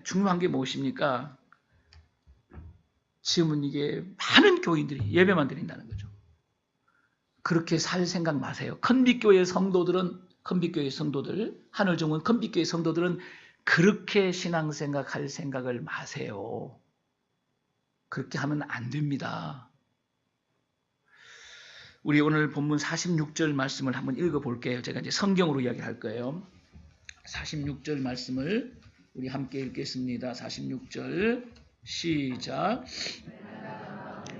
중요한 게 무엇입니까? 지금은 이게 많은 교인들이 예배만 드린다는 거죠. 그렇게 살 생각 마세요. 컨빅교회 성도들, 하늘정원 컨빅교회 성도들은 그렇게 신앙생각 할 생각을 마세요. 그렇게 하면 안 됩니다. 우리 오늘 본문 46절 말씀을 한번 읽어볼게요. 제가 이제 성경으로 이야기할 거예요. 46절 말씀을 우리 함께 읽겠습니다. 46절 시작.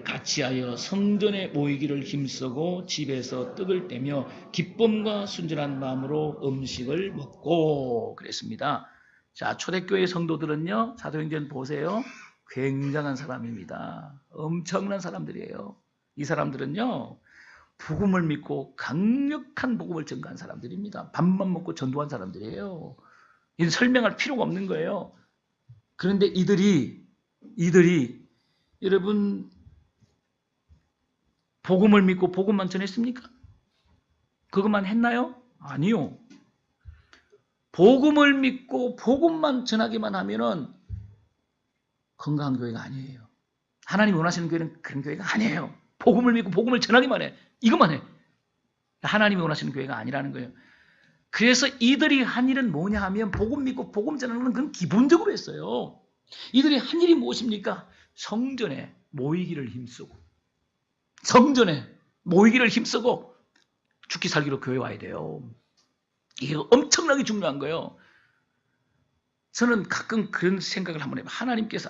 같이하여 성전에 모이기를 힘쓰고 집에서 떡을 떼며 기쁨과 순전한 마음으로 음식을 먹고 그랬습니다. 자, 초대교회 성도들은요, 사도행전 보세요. 굉장한 사람입니다. 엄청난 사람들이에요. 이 사람들은요, 복음을 믿고 강력한 복음을 전가한 사람들입니다. 밥만 먹고 전도한 사람들이에요. 이는 설명할 필요가 없는 거예요. 그런데 이들이 여러분 복음을 믿고 복음만 전했습니까? 그것만 했나요? 아니요. 복음을 믿고 복음만 전하기만 하면은 건강한 교회가 아니에요. 하나님이 원하시는 교회는 그런 교회가 아니에요. 복음을 믿고 복음을 전하기만 해. 이것만 해. 하나님이 원하시는 교회가 아니라는 거예요. 그래서 이들이 한 일은 뭐냐 하면 복음 믿고 복음 전하는 건 기본적으로 했어요. 이들이 한 일이 무엇입니까? 성전에 모이기를 힘쓰고 죽기 살기로 교회 와야 돼요. 이게 엄청나게 중요한 거예요. 저는 가끔 그런 생각을 한번 해요. 하나님께서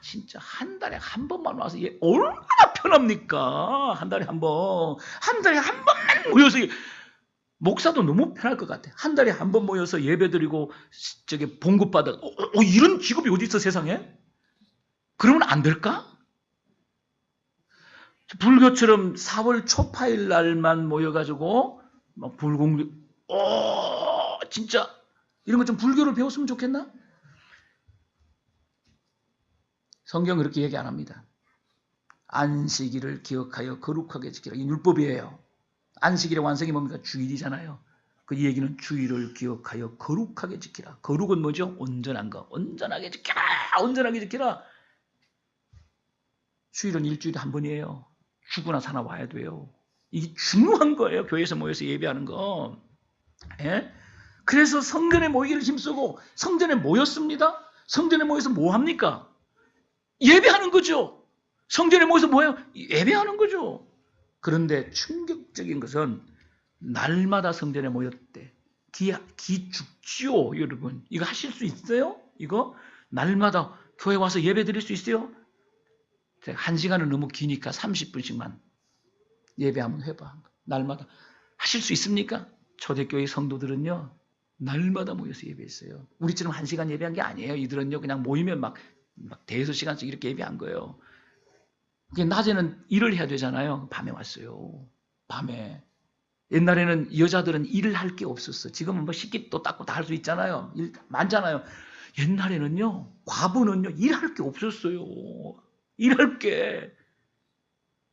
진짜 한 달에 한 번만 와서 얘 얼마나 편합니까? 한 달에 한 번만 모여서 목사도 너무 편할 것 같아. 한 달에 한 번 모여서 예배드리고 저기 봉급받아. 이런 직업이 어디 있어 세상에? 그러면 안 될까? 불교처럼 4월 초파일 날만 모여가지고 막 불공주 진짜 이런 것 좀 불교를 배웠으면 좋겠나? 성경 그렇게 얘기 안 합니다. 안식일을 기억하여 거룩하게 지키라. 이 율법이에요. 안식일의 완성이 뭡니까? 주일이잖아요. 그 얘기는 주일을 기억하여 거룩하게 지키라. 거룩은 뭐죠? 온전한 거. 온전하게 지키라. 주일은 일주일에 한 번이에요. 죽으나 사나 와야 돼요. 이게 중요한 거예요. 교회에서 모여서 예배하는 거. 예? 그래서 성전에 모이기를 힘쓰고 성전에 모였습니다. 성전에 모여서 뭐 합니까? 예배하는 거죠. 성전에 모여서 뭐예요? 예배하는 거죠. 그런데 충격적인 것은 날마다 성전에 모였대. 기 죽지요, 여러분. 이거 하실 수 있어요? 이거? 날마다 교회 와서 예배 드릴 수 있어요? 1시간은 너무 기니까 30분씩만 예배 한번 해봐. 날마다. 하실 수 있습니까? 초대교회 성도들은요, 날마다 모여서 예배했어요. 우리처럼 1시간 예배한 게 아니에요. 이들은요, 그냥 모이면 막 대여섯 시간씩 이렇게 예배한 거예요. 낮에는 일을 해야 되잖아요. 밤에 왔어요. 밤에. 옛날에는 여자들은 일을 할 게 없었어. 지금은 뭐 식기도 닦고 다 할 수 있잖아요. 일 많잖아요. 옛날에는요, 과부는요, 일할 게 없었어요. 일할 게.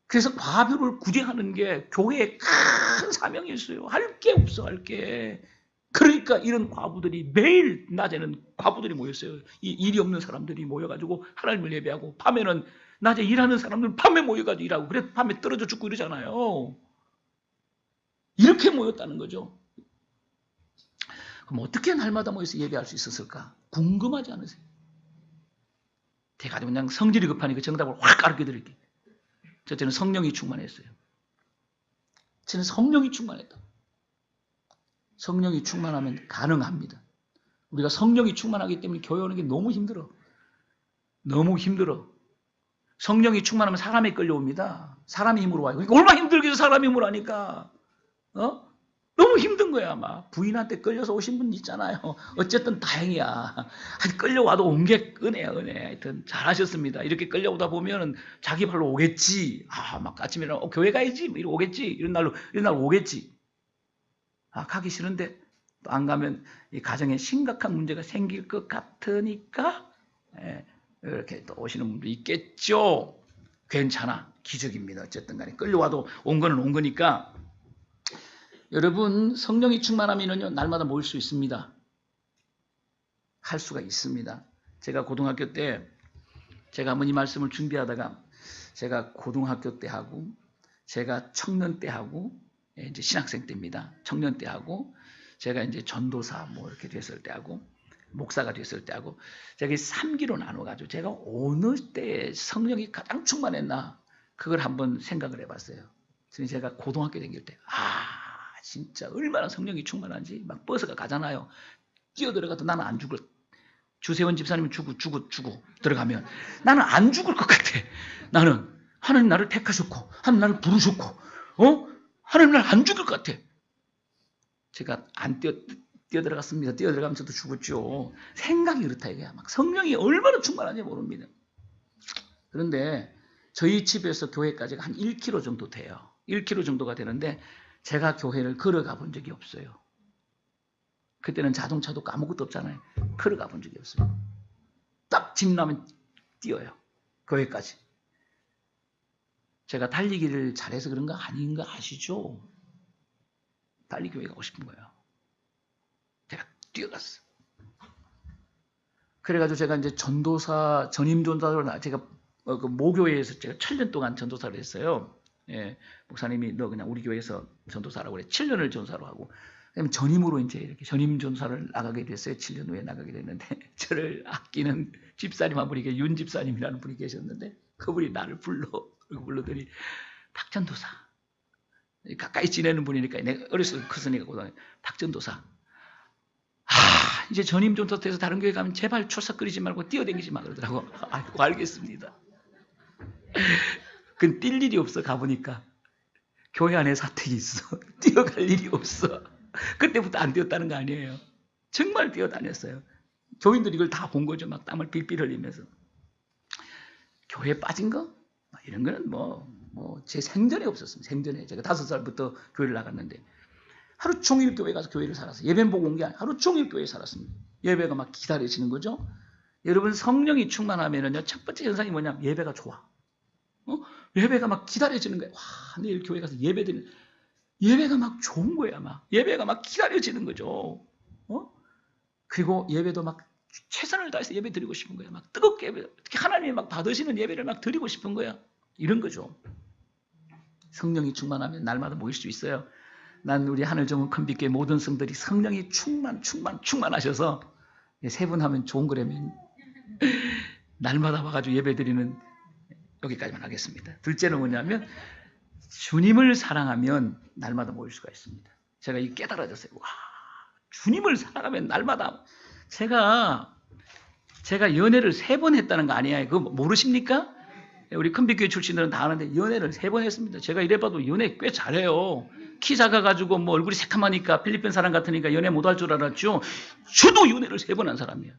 그래서 과부를 구제하는 게 교회의 큰 사명이었어요. 할 게 없어, 할 게. 그러니까 이런 과부들이 매일 낮에는 과부들이 모였어요. 이 일이 없는 사람들이 모여가지고 하나님을 예배하고, 밤에는 낮에 일하는 사람들은 밤에 모여가지고 일하고, 그래서 밤에 떨어져 죽고 이러잖아요. 이렇게 모였다는 거죠. 그럼 어떻게 날마다 모여서 예배할 수 있었을까? 궁금하지 않으세요? 제가 그냥 성질이 급하니까 정답을 확 가르쳐 드릴게요. 저는 성령이 충만했어요. 저는 성령이 충만했다. 성령이 충만하면 가능합니다. 우리가 성령이 충만하기 때문에 교회 오는 게 너무 힘들어. 너무 힘들어. 성령이 충만하면 사람이 끌려옵니다. 사람이 힘으로 와요. 그러니까 얼마나 힘들겠어, 사람이 힘으로 하니까. 너무 힘든 거야, 아마. 부인한테 끌려서 오신 분 있잖아요. 어쨌든 다행이야. 끌려와도 온 게 은혜야, 은혜. 하여튼 잘하셨습니다. 이렇게 끌려오다 보면은 자기 발로 오겠지. 막 아침에 일어나, 교회 가야지. 이러 오겠지. 이런 날 오겠지. 가기 싫은데 또 안 가면 이 가정에 심각한 문제가 생길 것 같으니까, 이렇게 또 오시는 분도 있겠죠. 괜찮아. 기적입니다. 어쨌든 간에 끌려와도 온 거는 온 거니까 여러분 성령이 충만하면요 날마다 모일 수 있습니다. 할 수가 있습니다. 제가 고등학교 때 제가 어머니 말씀을 준비하다가 제가 고등학교 때 하고 제가 청년 때 하고 이제 신학생 때입니다. 청년 때 하고 제가 이제 전도사 뭐 이렇게 됐을 때 하고 목사가 됐을 때 하고 제가 3기로 나눠가지고 제가 어느 때 성령이 가장 충만했나 그걸 한번 생각을 해봤어요. 제가 고등학교 다닐 때 진짜 얼마나 성령이 충만한지 막 버스가 가잖아요. 뛰어들어가도 나는 안 죽을 주세원 집사님은 주고 들어가면 나는 안 죽을 것 같아. 나는 하나님 나를 택하셨고 하나님 나를 부르셨고 하나님 나를 안 죽을 것 같아. 제가 안 뛰어들어갔습니다. 뛰어들어가면서도 죽었죠. 생각이 그렇다 이거야. 막 성령이 얼마나 충만한지 모릅니다. 그런데 저희 집에서 교회까지가 한 1km 정도 돼요. 1km 정도가 되는데 제가 교회를 걸어가 본 적이 없어요. 그때는 자동차도 아무것도 없잖아요. 걸어가 본 적이 없어요. 딱 집 나면 뛰어요. 교회까지. 제가 달리기를 잘해서 그런 거 아닌 거 아시죠? 달리기 교회 가고 싶은 거예요. 제가 뛰어갔어. 그래가지고 제가 이제 전도사, 전임 전도사로 제가 그 모교회에서 제가 7년 동안 전도사를 했어요. 예, 목사님이 너 그냥 우리 교회에서 전도사라고 그래. 7년을 전도사로 하고. 그다음에 전임으로 이제 이렇게 전임 전도사를 나가게 됐어요. 7년 후에 나가게 됐는데 저를 아끼는 집사님 한 분이 윤 집사님이라는 분이 계셨는데 그분이 나를 불러더니 박 전도사. 가까이 지내는 분이니까 내가 어렸을 때 컸으니까 고등학교 박 전도사. 이제 전임 전도사에서 다른 교회 가면 제발 출석거리지 말고 뛰어다니지 마 그러더라고. 아이고 알겠습니다. 그건 뛸 일이 없어 가보니까. 교회 안에 사택이 있어. 뛰어갈 일이 없어. 그때부터 안 뛰었다는 거 아니에요. 정말 뛰어다녔어요. 교인들이 이걸 다 본 거죠. 막 땀을 삘삘 흘리면서. 교회에 빠진 거? 이런 거는 제 생전에 없었습니다. 생전에. 제가 5살부터 교회를 나갔는데 하루 종일 교회 가서 교회를 살았어요. 예배 보고 온 게 아니라 하루 종일 교회에 살았습니다. 예배가 막 기다려지는 거죠. 여러분 성령이 충만하면은요 첫 번째 현상이 뭐냐면 예배가 좋아. 예배가 막 기다려지는 거야. 내일 교회 가서 예배드리는 예배가 막 좋은 거야. 막 예배가 막 기다려지는 거죠. 그리고 예배도 막 최선을 다해서 예배 드리고 싶은 거야. 막 뜨겁게 예배, 하나님이 막 받으시는 예배를 막 드리고 싶은 거야. 이런 거죠. 성령이 충만하면 날마다 모일 수 있어요. 난 우리 하늘정원 큰빛교회 모든 성들이 성령이 충만하셔서 세 분 하면 좋은 거라면 날마다 와가지고 예배드리는 여기까지만 하겠습니다. 둘째는 뭐냐면 주님을 사랑하면 날마다 모일 수가 있습니다. 제가 이 깨달아졌어요. 주님을 사랑하면 날마다 제가 연애를 3번 했다는 거 아니에요. 그거 모르십니까? 우리 큰빛교회 출신들은 다 아는데 연애를 3번 했습니다. 제가 이래봐도 연애 꽤 잘해요. 키 작아가지고 얼굴이 새카마니까 필리핀 사람 같으니까 연애 못할 줄 알았죠. 저도 연애를 3번 한 사람이에요.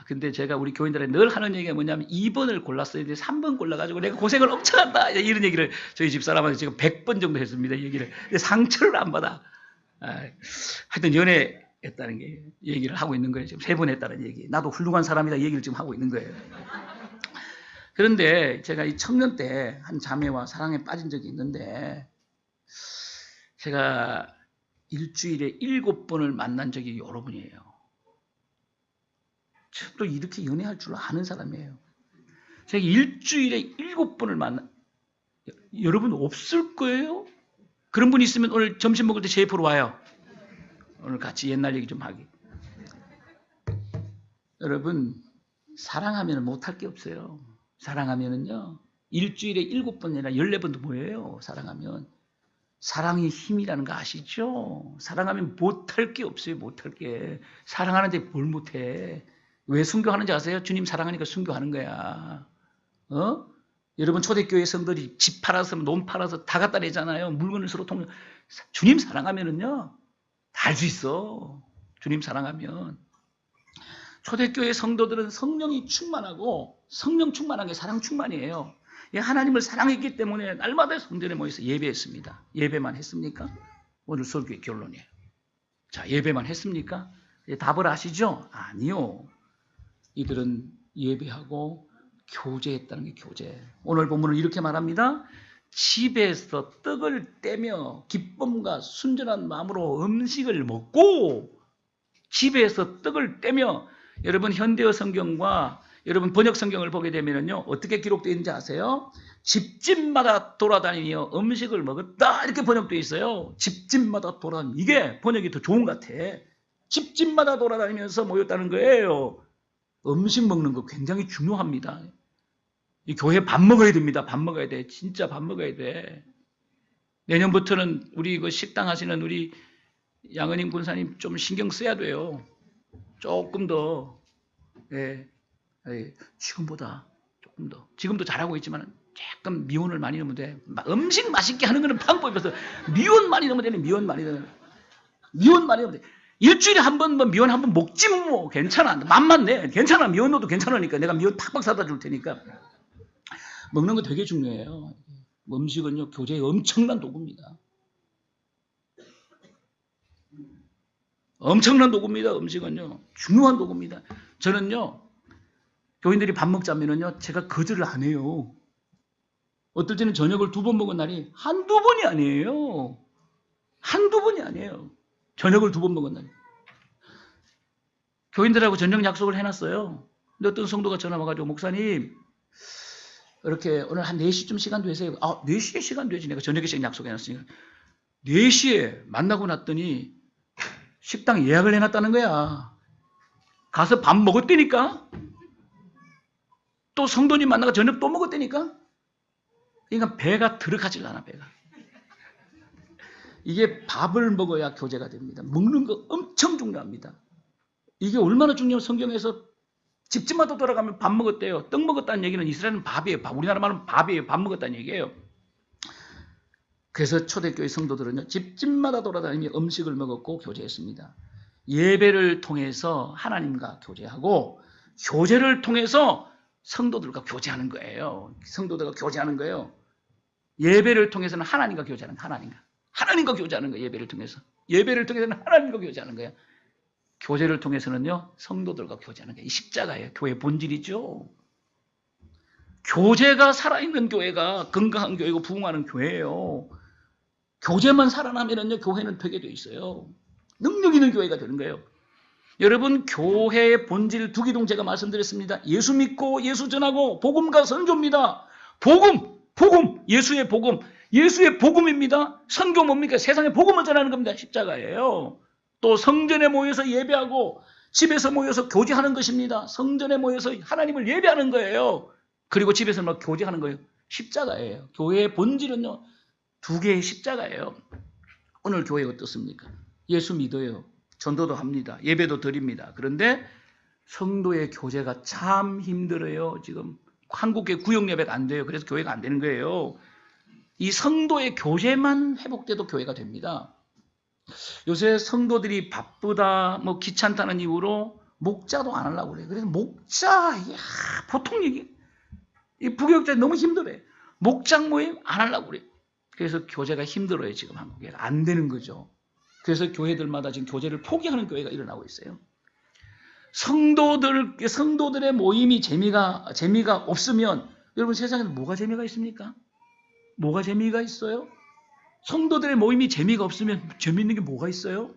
근데 제가 우리 교인들한테 늘 하는 얘기가 뭐냐면 2번을 골랐어야 돼. 3번 골라가지고 내가 고생을 엄청 한다. 이런 얘기를 저희 집사람한테 지금 100번 정도 했습니다. 얘기를. 근데 상처를 안 받아. 하여튼 연애했다는 게 얘기를 하고 있는 거예요. 지금 3번 했다는 얘기. 나도 훌륭한 사람이다 얘기를 지금 하고 있는 거예요. 그런데 제가 이 청년 때 한 자매와 사랑에 빠진 적이 있는데 제가 일주일에 7번을 만난 적이 여러 분이에요. 또 이렇게 연애할 줄 아는 사람이에요. 제가 일주일에 7번을 여러분 없을 거예요? 그런 분 있으면 오늘 점심 먹을 때 제 옆으로 와요. 오늘 같이 옛날 얘기 좀 하기. 여러분 사랑하면 못할 게 없어요. 사랑하면은요 일주일에 7번이 아니라 14번도 뭐예요? 사랑하면. 사랑이 힘이라는 거 아시죠? 사랑하면 못할 게 없어요. 못할 게. 사랑하는데 뭘 못해. 왜 순교하는지 아세요? 주님 사랑하니까 순교하는 거야. 여러분 초대교회 성들이 집 팔아서 논 팔아서 다 갖다 내잖아요. 물건을 서로 주님 사랑하면은요 다 할 수 있어. 주님 사랑하면. 초대교회 성도들은 성령이 충만하고 성령 충만한 게 사랑 충만이에요. 하나님을 사랑했기 때문에 날마다 성전에 모여서 예배했습니다. 예배만 했습니까? 오늘 설교의 결론이에요. 자, 예배만 했습니까? 답을 아시죠? 아니요. 이들은 예배하고 교제했다는 게 교제. 오늘 본문은 이렇게 말합니다. 집에서 떡을 떼며 기쁨과 순전한 마음으로 음식을 먹고, 집에서 떡을 떼며, 여러분 현대어 성경과 여러분 번역 성경을 보게 되면요 어떻게 기록되어 있는지 아세요? 집집마다 돌아다니며 음식을 먹었다 이렇게 번역되어 있어요. 집집마다 돌아다니며. 이게 번역이 더 좋은 것 같아. 집집마다 돌아다니면서 모였다는 거예요. 음식 먹는 거 굉장히 중요합니다. 이 교회 밥 먹어야 됩니다. 밥 먹어야 돼. 진짜 밥 먹어야 돼. 내년부터는 우리 그 식당 하시는 우리 양은임 군사님 좀 신경 써야 돼요. 조금 더. 예. 지금보다 조금 더. 지금도 잘하고 있지만 약간 미원을 많이 넣으면 돼. 음식 맛있게 하는 거는 방법이 없어. 미원 많이 넣으면 되네. 미원 많이 넣으면. 미원 많이 넣으면 돼. 일주일에 한 번 미원 한 번 먹지 뭐. 괜찮아. 맘만 내. 괜찮아. 미원 넣어도 괜찮으니까. 내가 미원 팍팍 사다 줄 테니까. 먹는 거 되게 중요해요. 음식은요 교제의 엄청난 도구입니다. 엄청난 도구입니다. 음식은요 중요한 도구입니다. 저는요 교인들이 밥 먹자면은요 제가 거절을 안 해요. 어떨 때는 저녁을 2번 먹은 날이 한두 번이 아니에요. 한두 번이 아니에요. 저녁을 2번 먹은 날이. 교인들하고 저녁 약속을 해놨어요. 근데 어떤 성도가 전화 와가지고 목사님 이렇게 오늘 한 4시쯤 시간 되세요? 4시에 시간 되지. 내가 저녁에 시간 약속해놨으니까. 4시에 만나고 났더니 식당 예약을 해놨다는 거야. 가서 밥 먹었다니까? 또 성도님 만나가 저녁 또 먹었다니까? 그러니까 배가 들어가질 않아, 배가. 이게 밥을 먹어야 교제가 됩니다. 먹는 거 엄청 중요합니다. 이게 얼마나 중요하면 성경에서 집집마다 돌아가면 밥 먹었대요. 떡 먹었다는 얘기는 이스라엘은 밥이에요. 우리나라 말은 밥이에요. 밥 먹었다는 얘기예요. 그래서 초대교회 성도들은요. 집집마다 돌아다니며 음식을 먹었고 교제했습니다. 예배를 통해서 하나님과 교제하고 교제를 통해서 성도들과 교제하는 거예요. 성도들과 교제하는 거예요. 예배를 통해서는 하나님과 교제하는 거예요. 하나님과 교제하는 거예요. 예배를 통해서. 예배를 통해서는 하나님과 교제하는 거예요. 교제를 통해서는요. 성도들과 교제하는 게 십자가예요. 교회 본질이죠. 교제가 살아있는 교회가 건강한 교회고 부흥하는 교회예요. 교제만 살아나면은요. 교회는 되게 돼 있어요. 능력 있는 교회가 되는 거예요. 여러분 교회의 본질 두 기둥 제가 말씀드렸습니다. 예수 믿고 예수 전하고 복음과 선교입니다. 복음, 예수의 복음, 예수의 복음입니다. 선교 뭡니까? 세상에 복음을 전하는 겁니다. 십자가예요. 또 성전에 모여서 예배하고 집에서 모여서 교제하는 것입니다. 성전에 모여서 하나님을 예배하는 거예요. 그리고 집에서 막 교제하는 거예요. 십자가예요. 교회의 본질은요. 2개의 십자가예요. 오늘 교회 어떻습니까? 예수 믿어요. 전도도 합니다. 예배도 드립니다. 그런데 성도의 교제가 참 힘들어요. 지금 한국의 구역 예배가 안 돼요. 그래서 교회가 안 되는 거예요. 이 성도의 교제만 회복돼도 교회가 됩니다. 요새 성도들이 바쁘다, 뭐 귀찮다는 이유로 목자도 안 하려고 그래요. 그래서 목자, 보통 얘기. 이 부교육자 너무 힘들어요. 목장 모임 안 하려고 그래요. 그래서 교제가 힘들어요. 지금 한국에. 안 되는 거죠. 그래서 교회들마다 지금 교제를 포기하는 교회가 일어나고 있어요. 성도들의 모임이 재미가 없으면 여러분 세상에는 뭐가 재미가 있습니까? 뭐가 재미가 있어요? 성도들의 모임이 재미가 없으면 재미있는 게 뭐가 있어요?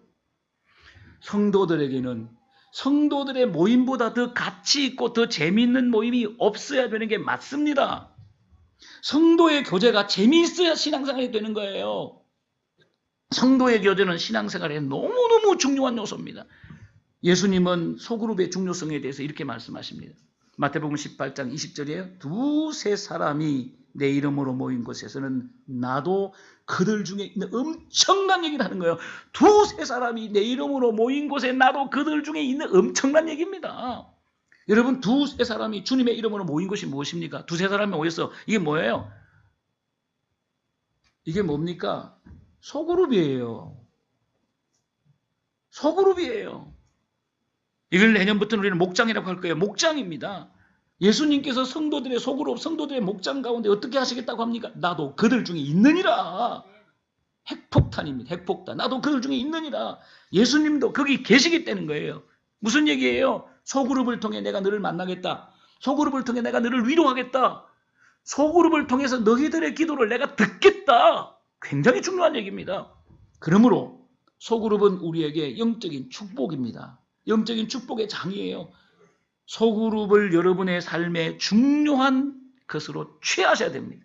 성도들에게는 성도들의 모임보다 더 가치 있고 더 재미있는 모임이 없어야 되는 게 맞습니다. 성도의 교제가 재미있어야 신앙생활이 되는 거예요. 성도의 교제는 신앙생활에 너무너무 중요한 요소입니다. 예수님은 소그룹의 중요성에 대해서 이렇게 말씀하십니다. 마태복음 18장 20절이에요. 2-3 사람이 내 이름으로 모인 곳에서는 나도 그들 중에 있는 엄청난 얘기를 하는 거예요. 2-3 사람이 내 이름으로 모인 곳에 나도 그들 중에 있는 엄청난 얘기입니다. 여러분 2-3 사람이 주님의 이름으로 모인 곳이 무엇입니까? 2-3 사람이 모였어. 이게 뭐예요? 이게 뭡니까? 소그룹이에요. 소그룹이에요. 이걸 내년부터는 우리는 목장이라고 할 거예요. 목장입니다. 예수님께서 성도들의 소그룹, 성도들의 목장 가운데 어떻게 하시겠다고 합니까? 나도 그들 중에 있느니라. 핵폭탄입니다. 핵폭탄. 나도 그들 중에 있느니라. 예수님도 거기 계시겠다는 거예요. 무슨 얘기예요? 소그룹을 통해 내가 너를 만나겠다. 소그룹을 통해 내가 너를 위로하겠다. 소그룹을 통해서 너희들의 기도를 내가 듣겠다. 굉장히 중요한 얘기입니다. 그러므로 소그룹은 우리에게 영적인 축복입니다. 영적인 축복의 장이에요. 소그룹을 여러분의 삶에 중요한 것으로 취하셔야 됩니다.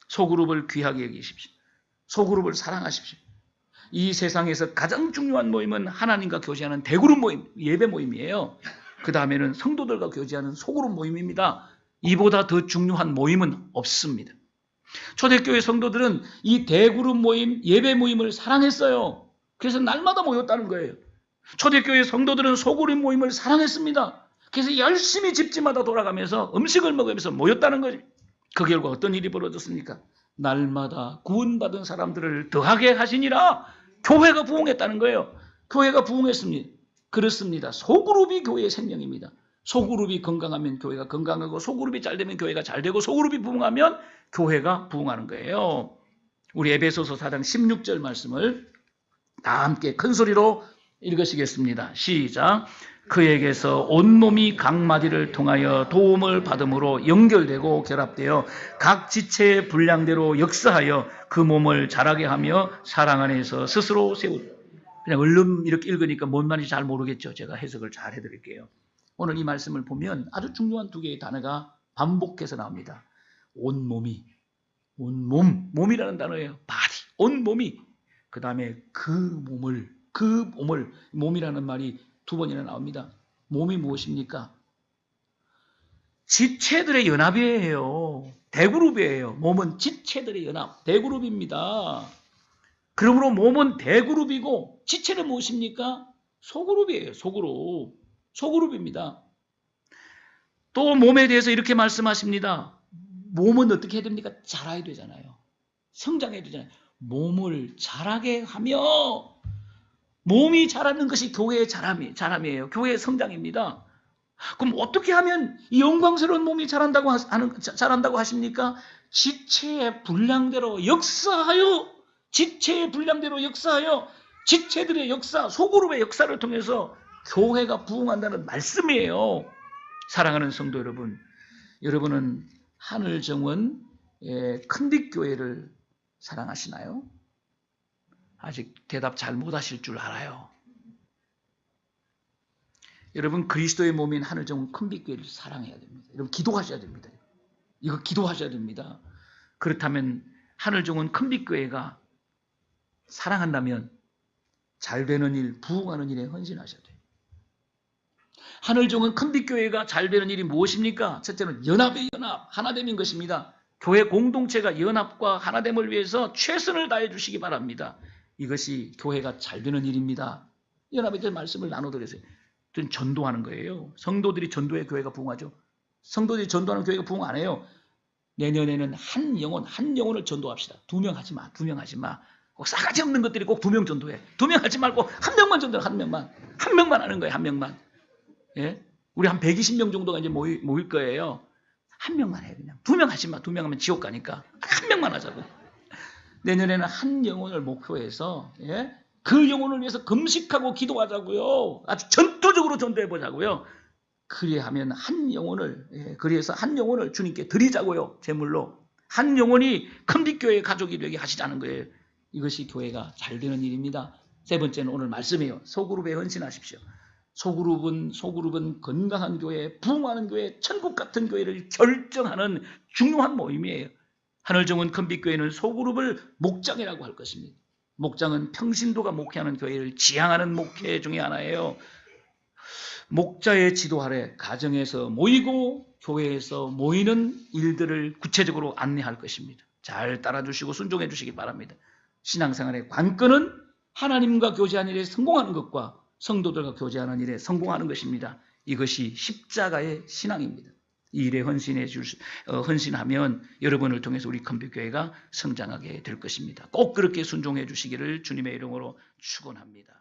소그룹을 귀하게 여기십시오. 소그룹을 사랑하십시오. 이 세상에서 가장 중요한 모임은 하나님과 교제하는 대그룹 모임, 예배 모임이에요. 그 다음에는 성도들과 교제하는 소그룹 모임입니다. 이보다 더 중요한 모임은 없습니다. 초대교회 성도들은 이 대그룹 모임, 예배 모임을 사랑했어요. 그래서 날마다 모였다는 거예요. 초대교회 성도들은 소그룹 모임을 사랑했습니다. 그래서 열심히 집집마다 돌아가면서 음식을 먹으면서 모였다는 거죠. 그 결과 어떤 일이 벌어졌습니까? 날마다 구원받은 사람들을 더하게 하시니라 교회가 부흥했다는 거예요. 교회가 부흥했습니다. 그렇습니다. 소그룹이 교회의 생명입니다. 소그룹이 건강하면 교회가 건강하고 소그룹이 잘 되면 교회가 잘 되고 소그룹이 부흥하면 교회가 부흥하는 거예요. 우리 에베소서 4장 16절 말씀을 다 함께 큰 소리로 읽으시겠습니다. 시작. 그에게서 온몸이 각 마디를 통하여 도움을 받음으로 연결되고 결합되어 각 지체의 분량대로 역사하여 그 몸을 자라게 하며 사랑 안에서 스스로 세우라. 그냥 얼른 이렇게 읽으니까 뭔 말인지 잘 모르겠죠. 제가 해석을 잘 해드릴게요. 오늘 이 말씀을 보면 아주 중요한 두 개의 단어가 반복해서 나옵니다. 온몸이, 온몸, 몸이라는 단어예요. body, 온몸이. 그 다음에 그 몸을, 몸이라는 말이 두 번이나 나옵니다. 몸이 무엇입니까? 지체들의 연합이에요. 대그룹이에요. 몸은 지체들의 연합, 대그룹입니다. 그러므로 몸은 대그룹이고 지체는 무엇입니까? 소그룹이에요. 소그룹. 소그룹입니다. 또 몸에 대해서 이렇게 말씀하십니다. 몸은 어떻게 해야 됩니까? 자라야 되잖아요. 성장해야 되잖아요. 몸을 자라게 하며 몸이 자라는 것이 교회의 자람이에요. 교회의 성장입니다. 그럼 어떻게 하면 이 영광스러운 몸이 자란다고 하십니까? 지체의 분량대로 역사하여 지체의 분량대로 역사하여 지체들의 역사, 소그룹의 역사를 통해서 교회가 부흥한다는 말씀이에요. 사랑하는 성도 여러분, 여러분은 하늘정원 큰빛교회를 사랑하시나요? 아직 대답 잘 못하실 줄 알아요. 여러분 그리스도의 몸인 하늘정원 큰빛교회를 사랑해야 됩니다. 여러분 기도하셔야 됩니다. 이거 기도하셔야 됩니다. 그렇다면 하늘정원 큰빛교회가 사랑한다면 잘 되는 일, 부흥하는 일에 헌신하셔야 돼요. 하늘정원 큰빛교회가 잘 되는 일이 무엇입니까? 첫째는 연합의 연합, 하나됨인 것입니다. 교회 공동체가 연합과 하나됨을 위해서 최선을 다해 주시기 바랍니다. 이것이 교회가 잘 되는 일입니다. 연합에 대한 말씀을 나눠드렸어요. 전도하는 거예요. 성도들이 전도해 교회가 부흥하죠. 성도들이 전도하는 교회가 부흥 안 해요. 내년에는 한 영혼을 전도합시다. 2명 하지 마. 2명 하지 마. 꼭 싸가지 없는 것들이 꼭 2명 전도해. 2명 하지 말고 1명만 전도해. 1명만. 1명만 하는 거예요. 1명만. 예? 우리 한 120명 정도가 이제 모일 거예요. 1명만 해. 그냥. 2명 하지 마. 2명 하면 지옥 가니까. 1명만 하자고. 내년에는 한 영혼을 목표해서 그 영혼을 위해서 금식하고 기도하자고요. 아주 전투적으로 전도해 보자고요. 그리하면 그래서 한 영혼을 주님께 드리자고요. 제물로. 한 영혼이 큰빛교회의 가족이 되게 하시자는 거예요. 이것이 교회가 잘 되는 일입니다. 세 번째는 오늘 말씀이에요. 소그룹에 헌신하십시오. 소그룹은 건강한 교회, 부흥하는 교회, 천국 같은 교회를 결정하는 중요한 모임이에요. 하늘정원 큰빛교회는 소그룹을 목장이라고 할 것입니다. 목장은 평신도가 목회하는 교회를 지향하는 목회 중에 하나예요. 목자의 지도 아래 가정에서 모이고 교회에서 모이는 일들을 구체적으로 안내할 것입니다. 잘 따라주시고 순종해 주시기 바랍니다. 신앙생활의 관건은 하나님과 교제하는 일에 성공하는 것과 성도들과 교제하는 일에 성공하는 것입니다. 이것이 십자가의 신앙입니다. 이 일에 헌신하면 여러분을 통해서 우리 큰빛교회가 성장하게 될 것입니다. 꼭 그렇게 순종해 주시기를 주님의 이름으로 축원합니다.